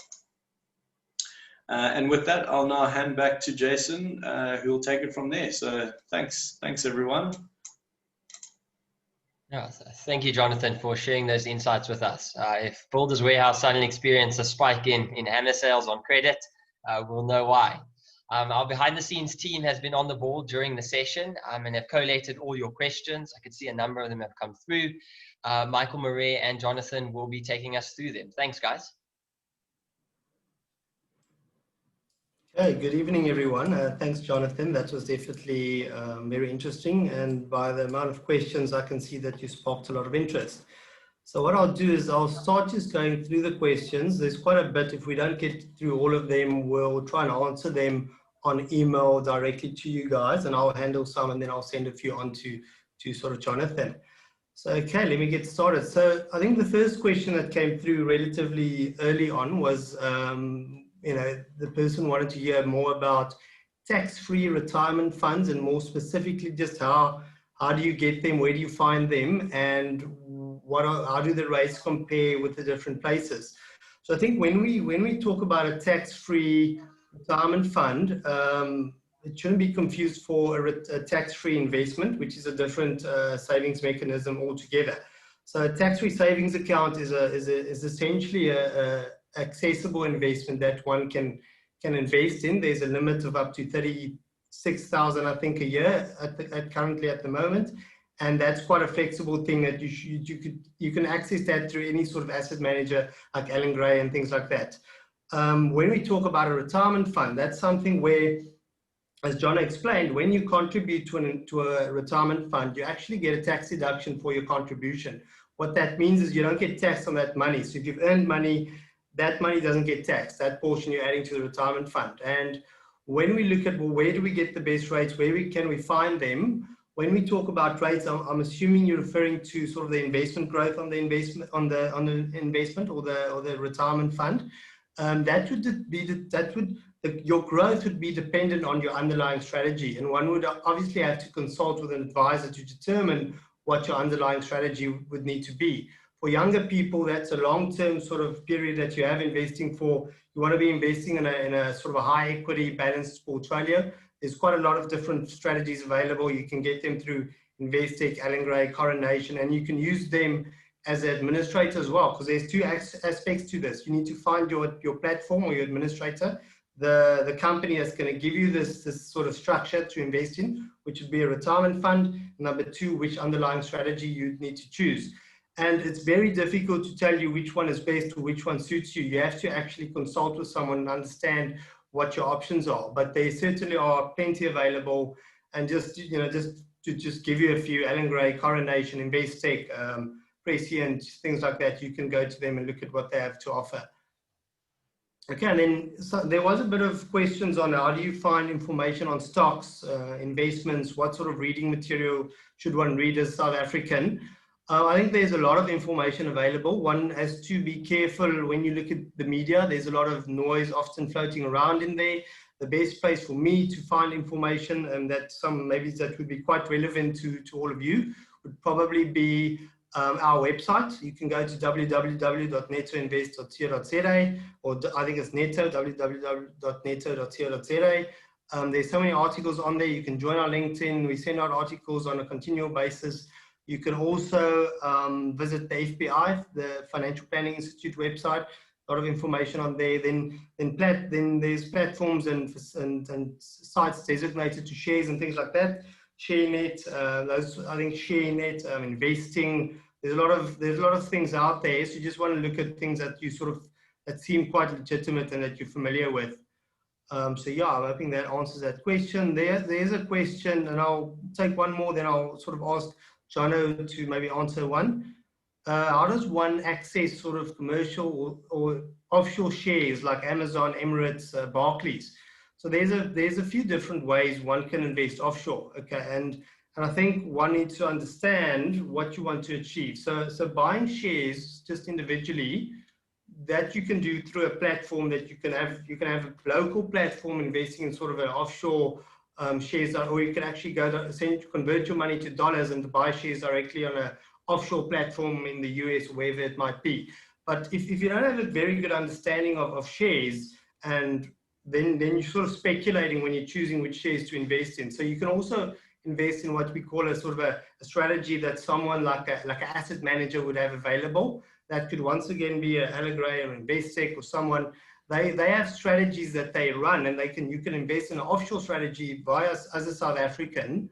And with that, I'll now hand back to Jason, who will take it from there. So thanks everyone. Yeah, thank you, Jonathan, for sharing those insights with us. If Builders Warehouse suddenly experience a spike in hammer sales on credit, we'll know why. Our behind-the-scenes team has been on the ball during the session and have collated all your questions. I can see a number of them have come through. Michael Murray and Jonathan will be taking us through them. Thanks, guys. Okay, good evening, everyone. Thanks, Jonathan. That was definitely very interesting. And by the amount of questions, I can see that you sparked a lot of interest. So what I'll do is I'll start just going through the questions. There's quite a bit. If we don't get through all of them, we'll try and answer them on email directly to you guys, and I'll handle some, and then I'll send a few on to sort of Jonathan. So, okay, let me get started. So I think the first question that came through relatively early on was, the person wanted to hear more about tax-free retirement funds, and more specifically just how do you get them, where do you find them, and how do the rates compare with the different places. So I think when we talk about a tax-free retirement fund, it shouldn't be confused for a tax-free investment, which is a different savings mechanism altogether. So a tax-free savings account is essentially a accessible investment that one can invest in. There's a limit of up to 36,000, I think, a year currently at the moment, and that's quite a flexible thing that you can access that through any sort of asset manager like Alan Gray and things like that. When we talk about a retirement fund, that's something where, as John explained, when you contribute to a retirement fund, you actually get a tax deduction for your contribution. What that means is you don't get taxed on that money. So if you've earned money, that money doesn't get taxed, that portion you're adding to the retirement fund. And when we look at, well, where do we get the best rates, can we find them? When we talk about rates, I'm assuming you're referring to sort of the investment growth on the investment, on the investment or the retirement fund. Your growth would be dependent on your underlying strategy, and one would obviously have to consult with an advisor to determine what your underlying strategy would need to be. For younger people, that's a long-term sort of period that you have investing for. You want to be investing in a sort of a high equity balanced portfolio. There's quite a lot of different strategies available. You can get them through Investec, Allen Gray, Coronation, and you can use them as an administrator as well, because there's two aspects to this. You need to find your platform or your administrator, the company that's going to give you this sort of structure to invest in, which would be a retirement fund. Number two, which underlying strategy you need to choose. And it's very difficult to tell you which one is best or which one suits you. You have to actually consult with someone and understand what your options are. But there certainly are plenty available. And just to give you a few, Allen Gray, Coronation, Investec, Prescient, things like that, you can go to them and look at what they have to offer. Okay, and then there was a bit of questions on how do you find information on stocks, investments, what sort of reading material should one read as South African? I think there's a lot of information available. One has to be careful when you look at the media. There's a lot of noise often floating around in there. The best place for me to find information, and that would be quite relevant to all of you, would probably be our website. You can go to www.nettoinvest.co.za, or I think it's Netto, www.netto.co.za. There's so many articles on there. You can join our LinkedIn. We send out articles on a continual basis. You can also visit the FPI, the Financial Planning Institute website. A lot of information on there. Then there's platforms and sites designated to shares and things like that. ShareNet, ShareNet, investing. There's a lot of things out there. So you just want to look at things that you that seem quite legitimate and that you're familiar with. So yeah, I'm hoping that answers that question. There's a question, and I'll take one more, then I'll sort of ask Jono to maybe answer one. How does one access sort of commercial or offshore shares like Amazon, Emirates, Barclays? So there's a few different ways one can invest offshore. Okay, and I think one needs to understand what you want to achieve. So buying shares just individually, that you can do through a platform that you can have a local platform investing in sort of an offshore shares, or you can actually go to essentially convert your money to dollars and to buy shares directly on a offshore platform in the US or wherever it might be. But if you don't have a very good understanding of shares, and then you're sort of speculating when you're choosing which shares to invest in. So you can also invest in what we call a sort of a strategy that someone like an asset manager would have available. That could once again be a Allen Gray or Investec or someone. They have strategies that they run, and you can invest in an offshore strategy by us as a South African,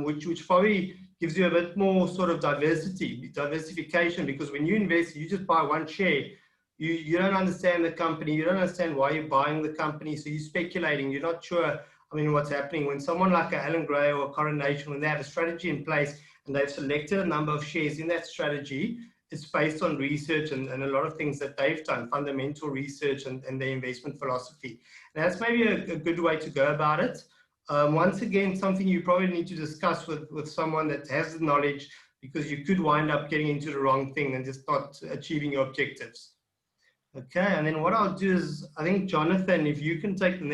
which probably gives you a bit more sort of diversification, because when you invest, you just buy one share. You don't understand the company, you don't understand why you're buying the company, so you're speculating, you're not sure, what's happening. When someone like Allen Gray or Coronation, when they have a strategy in place and they've selected a number of shares in that strategy, it's based on research and a lot of things that they've done, fundamental research and their investment philosophy. And that's maybe a good way to go about it. Once again, something you probably need to discuss with someone that has the knowledge, because you could wind up getting into the wrong thing and just not achieving your objectives. Okay, and then what I'll do is, I think, Jonathan, if you can take the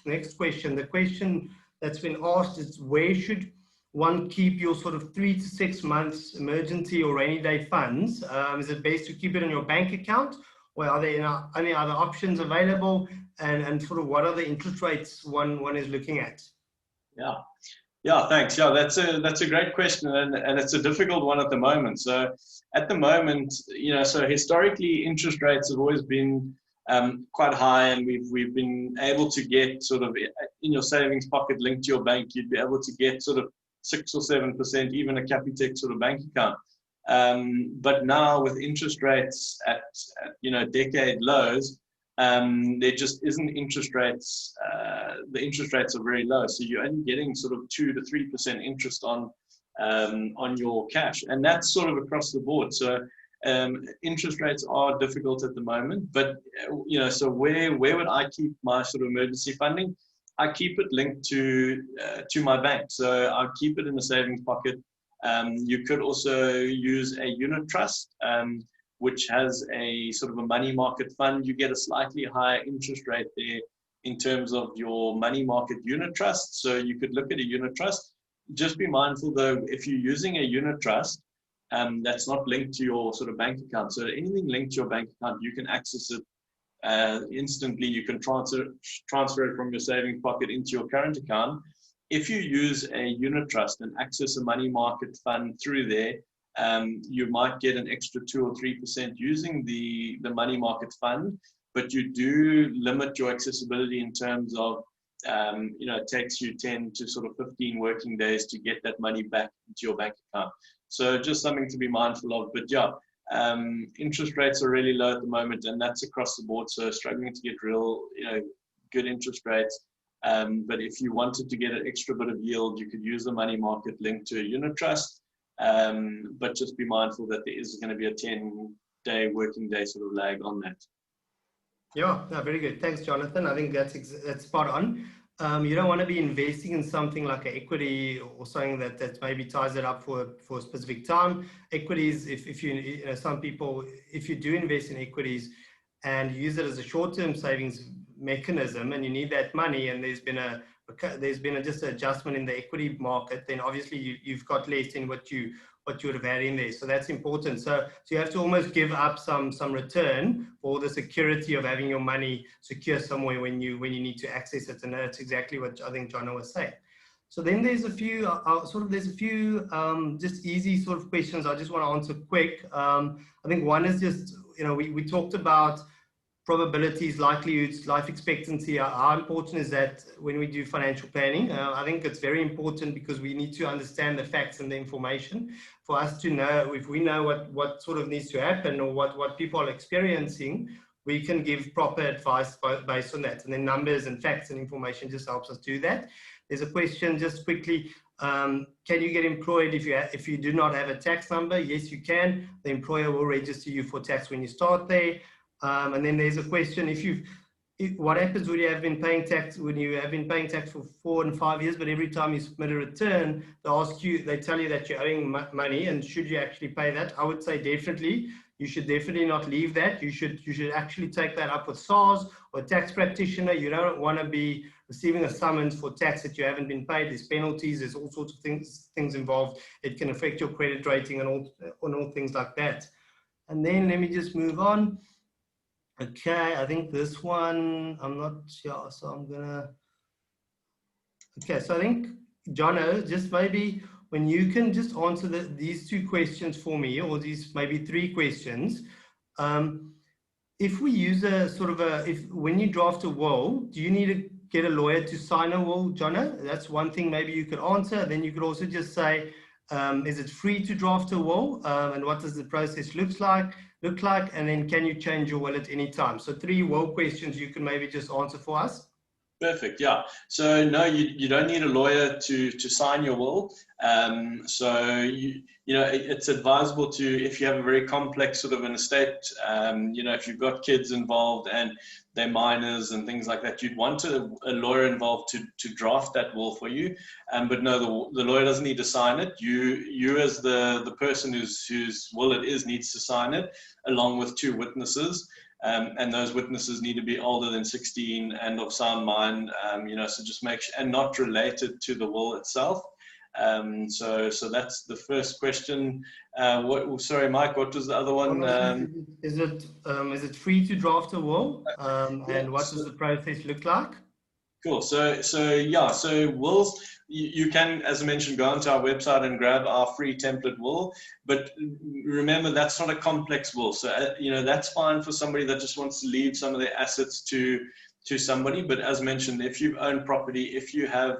next question. The question that's been asked is, where should one keep your sort of 3 to 6 months emergency or rainy day funds? Is it best to keep it in your bank account, or are there any other options available? And sort of what are the interest rates one is looking at? Yeah, thanks. Yeah, that's a great question, and it's a difficult one at the moment. So at the moment, so historically interest rates have always been quite high, and we've been able to get sort of in your savings pocket linked to your bank, you'd be able to get sort of 6 or 7%, even a Capitec sort of bank account. But now with interest rates at decade lows, there just isn't interest rates. The interest rates are very low, so you're only getting sort of 2 to 3% interest on your cash, and that's sort of across the board. So interest rates are difficult at the moment, but so where would I keep my sort of emergency funding? I keep it linked to my bank, so I'll keep it in the savings pocket. You could also use a unit trust, which has a sort of a money market fund. You get a slightly higher interest rate there in terms of your money market unit trust. So you could look at a unit trust. Just be mindful though, if you're using a unit trust, that's not linked to your sort of bank account. So anything linked to your bank account, you can access it instantly. You can transfer it from your savings pocket into your current account. if you use a unit trust and access a money market fund through there, you might get an extra 2 or 3% using the money market fund, but you do limit your accessibility in terms of, it takes you 10 to sort of 15 working days to get that money back into your bank account. So just something to be mindful of. But yeah, interest rates are really low at the moment, and that's across the board. So struggling to get real, good interest rates. But if you wanted to get an extra bit of yield, you could use the money market linked to a unit trust. But just be mindful that there is going to be a 10-day working day sort of lag on that. Yeah, no, very good. Thanks, Jonathan. I think that's spot on. You don't want to be investing in something like an equity or something that maybe ties it up for a specific time. Equities, if some people, if you do invest in equities and use it as a short-term savings mechanism, and you need that money, and there's been just an adjustment in the equity market, then obviously you've got less in what you would have had in there. So that's important. So you have to almost give up some return for the security of having your money secure somewhere when you need to access it. And that's exactly what I think Jono was saying. So then there's a few just easy sort of questions I just want to answer quick. I think one is just, we talked about probabilities, likelihoods, life expectancy. How important is that when we do financial planning? I think it's very important because we need to understand the facts and the information for us to know. If we know what sort of needs to happen or what people are experiencing, we can give proper advice based on that. And then numbers and facts and information just helps us do that. There's a question just quickly. Can you get employed if you do not have a tax number? Yes, you can. The employer will register you for tax when you start there. And then there's a question, what happens when you have been paying tax, for 4 and 5 years, but every time you submit a return, they tell you that you're owing money, and should you actually pay that? I would say definitely, you should definitely not leave that. You should actually take that up with SARS or a tax practitioner. You don't want to be receiving a summons for tax that you haven't been paid. There's penalties, there's all sorts of things involved. It can affect your credit rating and all things like that. And then let me just move on. Okay, I think this one, I'm not sure, so I'm gonna... Okay, so I think, Jono, just maybe when you can just answer these 2 questions for me, or these maybe 3 questions. If we use a sort of when you draft a will, do you need to get a lawyer to sign a will, Jono? That's one thing maybe you could answer. Then you could also just say, is it free to draft a will? And what does the process look like? And then can you change your will at any time? So 3 will questions you can maybe just answer for us. Perfect. Yeah. So no, you don't need a lawyer to sign your will. So it's advisable to, if you have a very complex sort of an estate, if you've got kids involved and they're minors and things like that, you'd want a lawyer involved to draft that will for you. But no, the lawyer doesn't need to sign it. You as the person whose will it is needs to sign it, along with 2 witnesses. And those witnesses need to be older than 16 and of sound mind, so just make sure, and not related to the will itself. So that's the first question. Sorry, Mike, what was the other one? Is it free to draft a will? And what does the process look like? Cool. So wills, you can, as I mentioned, go onto our website and grab our free template will. But remember, that's not a complex will. So that's fine for somebody that just wants to leave some of their assets to somebody. But as mentioned, if you own property, if you have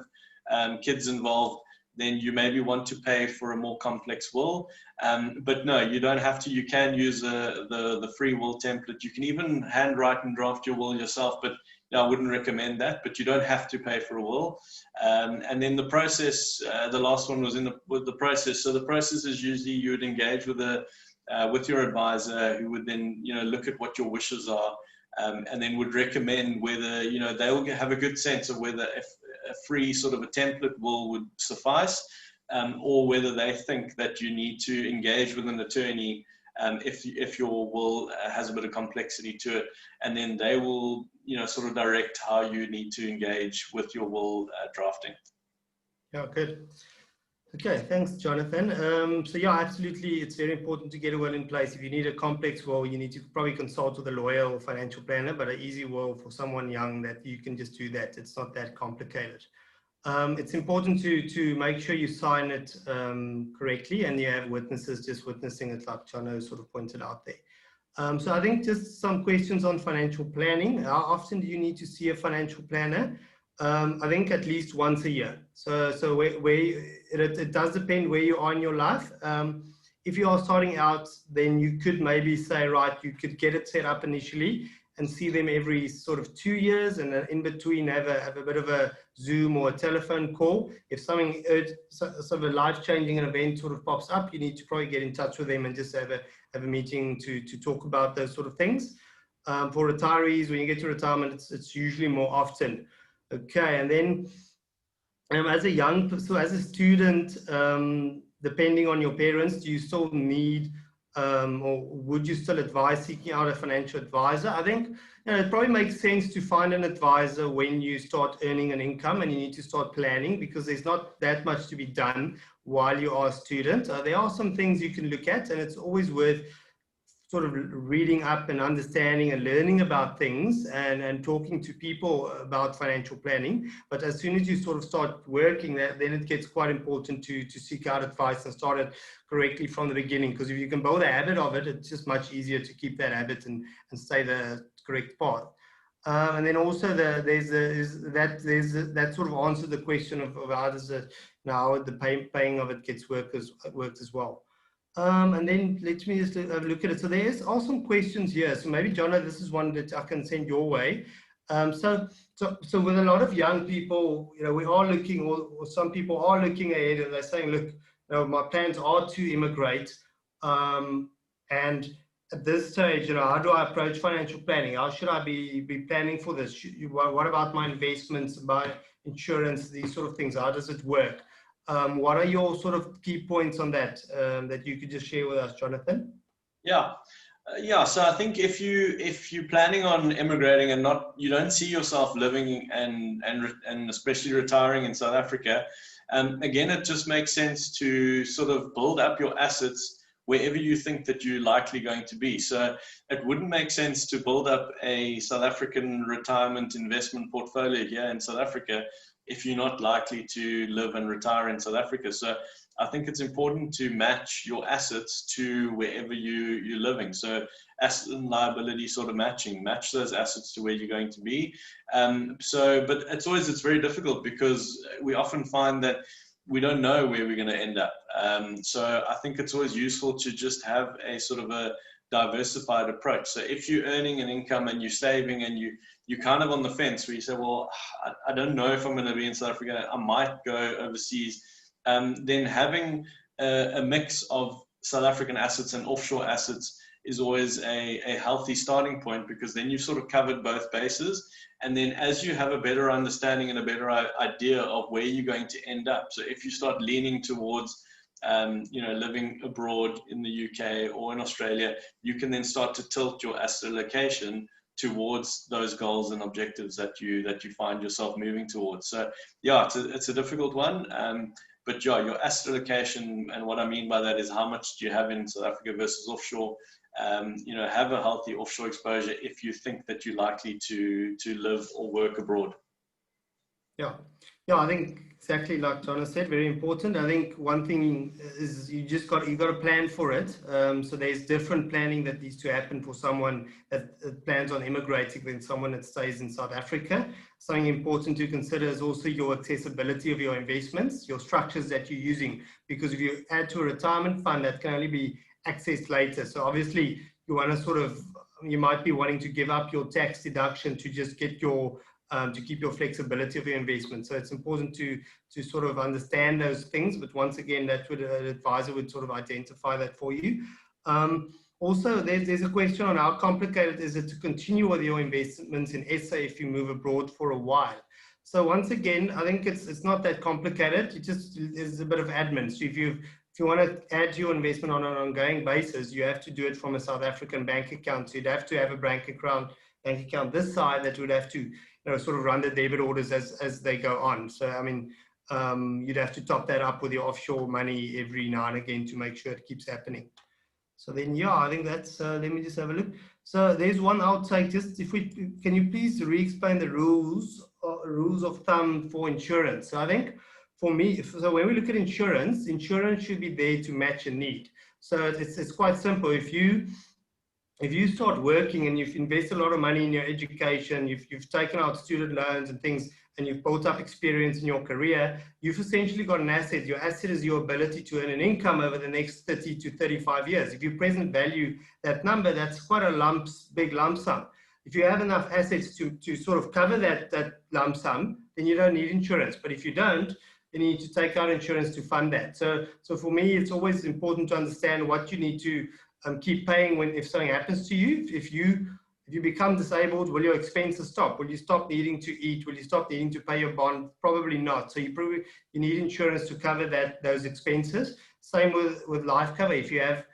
kids involved, then you maybe want to pay for a more complex will. But no, you don't have to. You can use the free will template. You can even handwrite and draft your will yourself, but I wouldn't recommend that. But you don't have to pay for a will. And then the process, the last one was with the process. So the process is usually you would engage with your advisor, who would then look at what your wishes are, and then would recommend whether they'll have a good sense of whether if a free sort of a template will would suffice, or whether they think that you need to engage with an attorney if your will has a bit of complexity to it, and then they will sort of direct how you need to engage with your will drafting. Yeah, good. Okay, thanks, Jonathan. So yeah, absolutely, it's very important to get a will in place. If you need a complex will, you need to probably consult with a lawyer or financial planner, but an easy will for someone young, that you can just do that. It's not that complicated. It's important to make sure you sign it correctly and you have witnesses just witnessing it, like Jono sort of pointed out there. So I think just some questions on financial planning. How often do you need to see a financial planner? I think at least once a year. So it does depend where you are in your life. If you are starting out, then you could maybe say, right, you could get it set up initially and see them every sort of 2 years, and then in between have a bit of a Zoom or a telephone call. If something sort of a life-changing event sort of pops up, you need to probably get in touch with them and just have a meeting to talk about those sort of things. For retirees, when you get to retirement, it's usually more often. Okay, and then as a student, depending on your parents, do you still need or would you still advise seeking out a financial advisor? I think it probably makes sense to find an advisor when you start earning an income and you need to start planning, because there's not that much to be done while you are a student. There are some things you can look at, and it's always worth sort of reading up and understanding and learning about things and talking to people about financial planning. But as soon as you sort of start working, then it gets quite important to seek out advice and start it correctly from the beginning, because if you can build a habit of it, it's just much easier to keep that habit and stay the correct path. And then also there's that sort of answers the question of how does how the paying of it gets worked as well. And then let me just look at it. So there's also some questions here. So maybe, Jono, this is one that I can send your way. So with a lot of young people, we are looking, or some people are looking ahead and they're saying, look, my plans are to immigrate. And at this stage, how do I approach financial planning? How should I be planning for this? What about my investments, my insurance, these sort of things? How does it work? What are your sort of key points on that that you could just share with us, Jonathan? Yeah. So I think if you're planning on immigrating and you don't see yourself living and especially retiring in South Africa, again, it just makes sense to sort of build up your assets wherever you think that you're likely going to be. So it wouldn't make sense to build up a South African retirement investment portfolio here in South Africa if you're not likely to live and retire in South Africa. So I think it's important to match your assets to wherever you're living. So asset and liability sort of match those assets to where you're going to be. But it's very difficult because we often find that we don't know where we're going to end up. So I think it's always useful to just have a sort of a diversified approach. So if you're earning an income and you're saving and you're kind of on the fence where you say, well, I don't know if I'm going to be in South Africa, I might go overseas, then having a mix of South African assets and offshore assets is always a healthy starting point, because then you've sort of covered both bases. And then as you have a better understanding and a better idea of where you're going to end up, so if you start leaning towards living abroad in the UK or in Australia, you can then start to tilt your asset allocation towards those goals and objectives that you find yourself moving towards. So yeah, it's a difficult one. But yeah, your asset allocation, and what I mean by that is how much do you have in South Africa versus offshore. Have a healthy offshore exposure if you think that you're likely to live or work abroad. Yeah, I think exactly like John said, very important. I think one thing is you've got to plan for it. So there's different planning that needs to happen for someone that plans on immigrating than someone that stays in South Africa. Something important to consider is also your accessibility of your investments, your structures that you're using, because if you add to a retirement fund, that can only be accessed later. So obviously you want to you might be wanting to give up your tax deduction to just get to keep your flexibility of your investment. So it's important to sort of understand those things. But once again, an advisor would sort of identify that for you. Also, there's a question on how complicated is it to continue with your investments in SA if you move abroad for a while. So once again, I think it's not that complicated. It just is a bit of admin. So if you want to add your investment on an ongoing basis, you have to do it from a South African bank account. So you'd have to have a bank account this side that would have to sort of run the debit orders as they go on. So I mean, you'd have to top that up with your offshore money every now and again to make sure it keeps happening. So then, yeah, I think that's, let me just have a look. So there's one outtake. Just can you please re-explain the rules of thumb for insurance? So I think for me, so when we look at insurance, insurance should be there to match a need. So it's quite simple. If you start working and you've invested a lot of money in your education, you've taken out student loans and things, and you've built up experience in your career, you've essentially got an asset. Your asset is your ability to earn an income over the next 30 to 35 years. If you present value that number, that's quite a big lump sum. If you have enough assets to sort of cover that lump sum, then you don't need insurance. But if you don't, then you need to take out insurance to fund that. So for me, it's always important to understand what you need to keep paying if something happens to you. If you become disabled, will your expenses stop? Will you stop needing to eat? Will you stop needing to pay your bond? Probably not. So you need insurance to cover those expenses. Same with life cover. If you have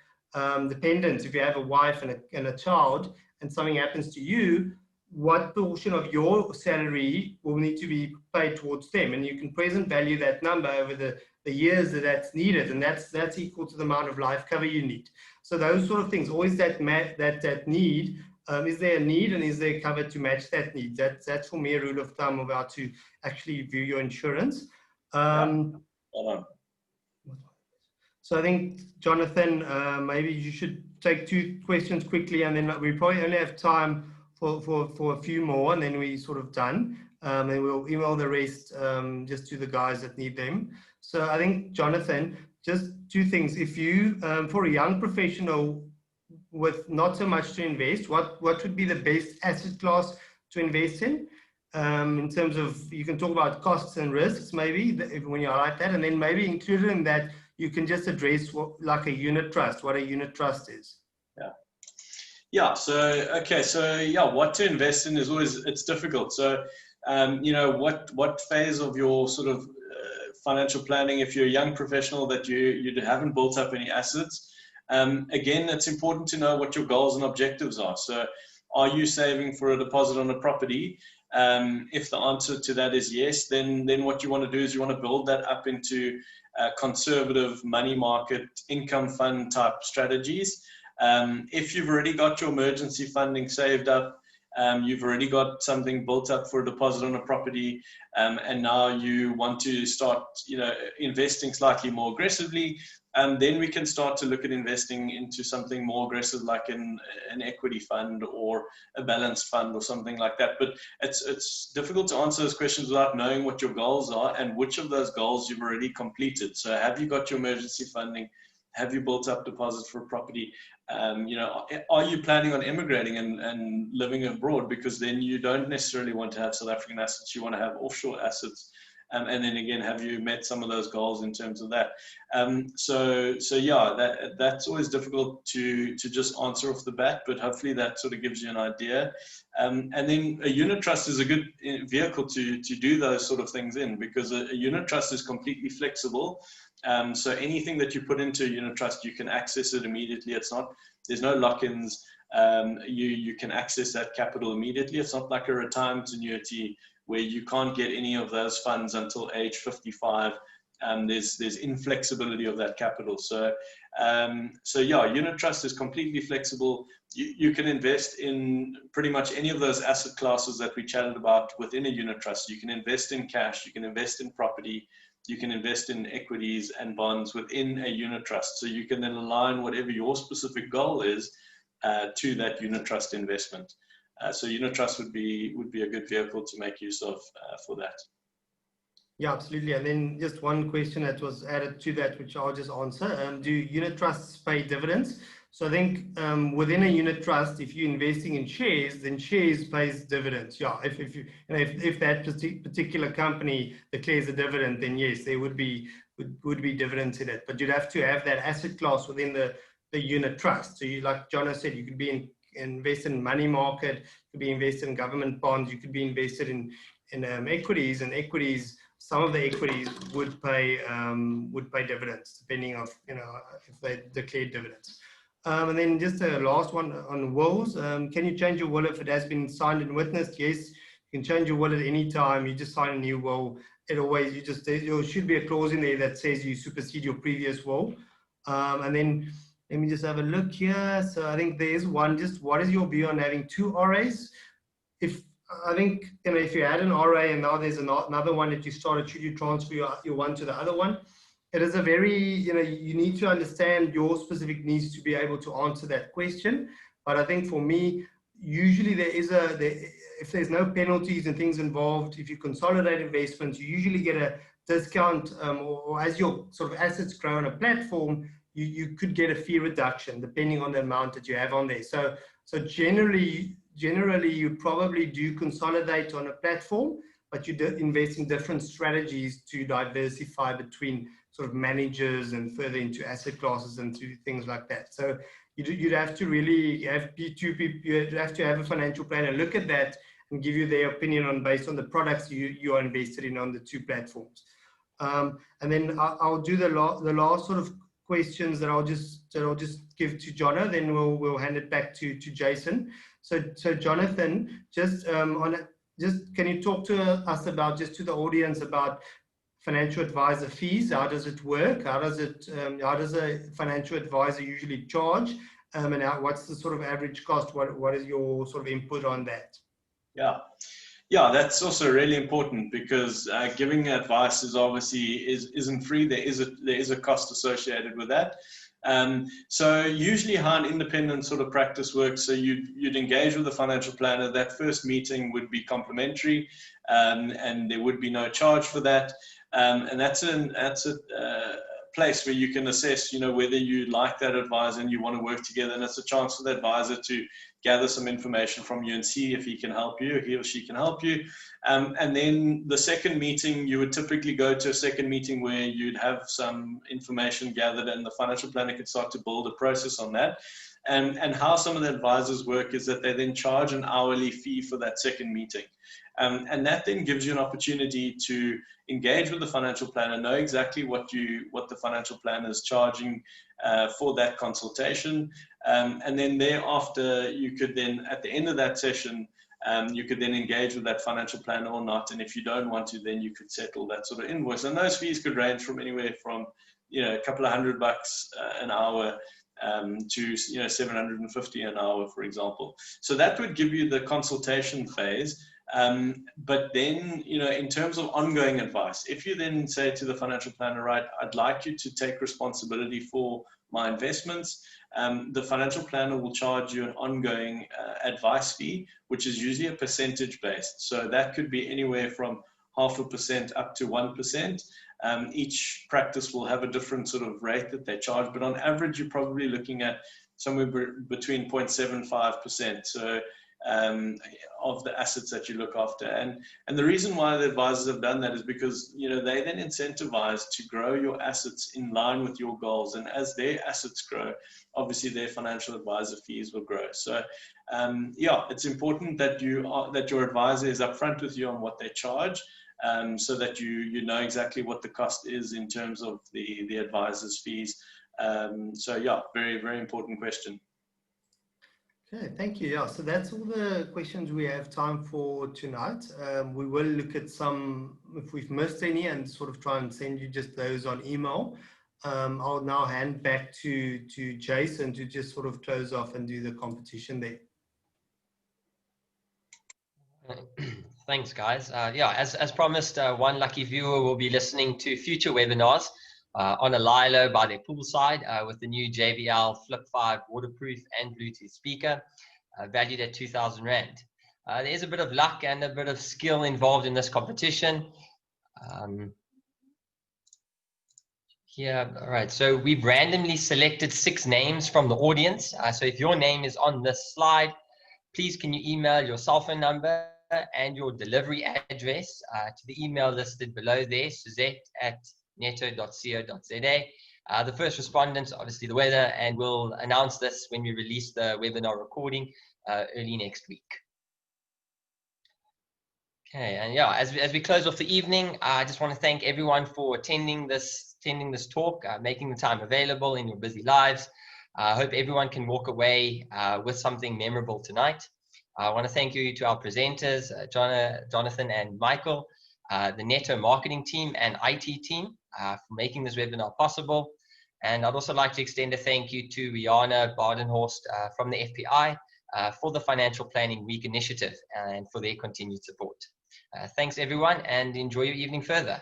dependents, if you have a wife and a child, and something happens to you, what portion of your salary will need to be paid towards them? And you can present value that number over the years that's needed, and that's equal to the amount of life cover you need. So those sort of things, always that need. Is there a need, and is there cover to match that need? That's for me a rule of thumb of how to actually view your insurance. So I think, Jonathan, maybe you should take 2 questions quickly, and then we probably only have time for a few more, and then we're sort of done. And we'll email the rest just to the guys that need them. So I think, Jonathan, just 2 things. If you, for a young professional with not so much to invest, what would be the best asset class to invest in terms of, you can talk about costs and risks maybe when you like that, and then maybe included in that, you can just address like a unit trust, what a unit trust is. Yeah. So what to invest in is always, it's difficult. So what phase of your sort of financial planning, if you're a young professional that you haven't built up any assets, again, it's important to know what your goals and objectives are. So are you saving for a deposit on a property? If the answer to that is yes, then what you want to do is you want to build that up into conservative money market income fund type strategies. If you've already got your emergency funding saved up, you've already got something built up for a deposit on a property, and now you want to start, investing slightly more aggressively, then we can start to look at investing into something more aggressive, like an equity fund or a balanced fund or something like that. But it's difficult to answer those questions without knowing what your goals are and which of those goals you've already completed. So have you got your emergency funding? Have you built up deposits for a property? Are you planning on immigrating and living abroad? Because then you don't necessarily want to have South African assets, you want to have offshore assets. And then again, have you met some of those goals in terms of that? That's always difficult to just answer off the bat, but hopefully that sort of gives you an idea. And then a unit trust is a good vehicle to do those sort of things in, because a unit trust is completely flexible. So anything that you put into a unit trust, you can access it immediately. There's no lock-ins. You can access that capital immediately. It's not like a retirement annuity where you can't get any of those funds until age 55. There's inflexibility of that capital. So unit trust is completely flexible. You can invest in pretty much any of those asset classes that we chatted about within a unit trust. You can invest in cash, you can invest in property, you can invest in equities and bonds within a unit trust. So you can then align whatever your specific goal is to that unit trust investment. So unit trust would be a good vehicle to make use of for that. Yeah, absolutely. And then just one question that was added to that, which I'll just answer. Do unit trusts pay dividends? So I think within a unit trust, if you're investing in shares, then shares pays dividends. Yeah, if that particular company declares a dividend, then yes, there would be dividends in it. But you'd have to have that asset class within the unit trust. So you, like John said, you could be invested in money market, you could be invested in government bonds, you could be invested in equities, and equities. Some of the equities would pay dividends, depending on if they declare dividends. And then just a last one on wills. Can you change your will if it has been signed and witnessed? Yes, you can change your will at any time. You just sign a new will. There should be a clause in there that says you supersede your previous will. And then Let me just have a look here. So I think there is one, just what is your view on having two RAs? If I think, if you had an RA and now there's another one that you started, should you transfer your one to the other one? It is a very, you need to understand your specific needs to be able to answer that question. But I think for me, usually if there's no penalties and things involved, if you consolidate investments, you usually get a discount, or as your sort of assets grow on a platform, you could get a fee reduction depending on the amount that you have on there. So generally you probably do consolidate on a platform, but you invest in different strategies to diversify between sort of managers and further into asset classes and to things like that. So you'd have to really have to have a financial planner look at that and give you their opinion on based on the products you are invested in on the two platforms. And then I'll do the last sort of questions that I'll just give to Jonna, then we'll hand it back to Jason. So Jonathan, just can you talk to us about, just to the audience, about financial advisor fees? How does it work? How does a financial advisor usually charge? And what's the sort of average cost? What is your sort of input on that? Yeah, that's also really important, because giving advice is obviously isn't free. There is a cost associated with that. So usually how an independent sort of practice works, so you'd engage with a financial planner. That first meeting would be complimentary, and there would be no charge for that. And that's a place where you can assess, whether you like that advisor and you want to work together. And it's a chance for the advisor to gather some information from you and see if he or she can help you. And then the second meeting, you would typically go to a second meeting where you'd have some information gathered, and the financial planner could start to build a process on that. And how some of the advisors work is that they then charge an hourly fee for that second meeting. And that then gives you an opportunity to engage with the financial planner, know exactly what the financial planner is charging for that consultation. And then thereafter, you could then, at the end of that session, you could then engage with that financial planner or not. And if you don't want to, then you could settle that sort of invoice. And those fees could range from anywhere from, a couple of $100 an hour to $750 an hour, for example. So that would give you the consultation phase. But then, in terms of ongoing advice, if you then say to the financial planner, right, I'd like you to take responsibility for my investments, the financial planner will charge you an ongoing advice fee, which is usually a percentage based. So that could be anywhere from 0.5% up to 1%. Each practice will have a different sort of rate that they charge, but on average, you're probably looking at somewhere between 0.75%. So of the assets that you look after. And the reason why the advisors have done that is because, they then incentivize to grow your assets in line with your goals. And as their assets grow, obviously their financial advisor fees will grow. So it's important that your advisor is upfront with you on what they charge, so that you know exactly what the cost is in terms of the advisor's fees. Very, very important question. Okay, thank you. Yeah, so that's all the questions we have time for tonight. We will look at some, if we've missed any, and sort of try and send you just those on email. I'll now hand back to Jason to just sort of close off and do the competition there. Thanks, guys. As promised, one lucky viewer will be listening to future webinars on a Lilo by their poolside with the new JBL Flip 5 waterproof and Bluetooth speaker, valued at 2,000 Rand. There's a bit of luck and a bit of skill involved in this competition. All right, so we've randomly selected 6 names from the audience. So if your name is on this slide, please can you email your cell phone number and your delivery address to the email listed below there, suzette@netto.co.za. The first respondents, obviously the winner, and we'll announce this when we release the webinar recording early next week. Okay, and as we close off the evening, I just want to thank everyone for attending this talk, making the time available in your busy lives. I hope everyone can walk away with something memorable tonight. I want to thank you to our presenters, Jonathan and Michael, the Netto marketing team and IT team for making this webinar possible. And I'd also like to extend a thank you to Rihanna Badenhorst from the FPI for the Financial Planning Week initiative and for their continued support. Thanks everyone, and enjoy your evening further.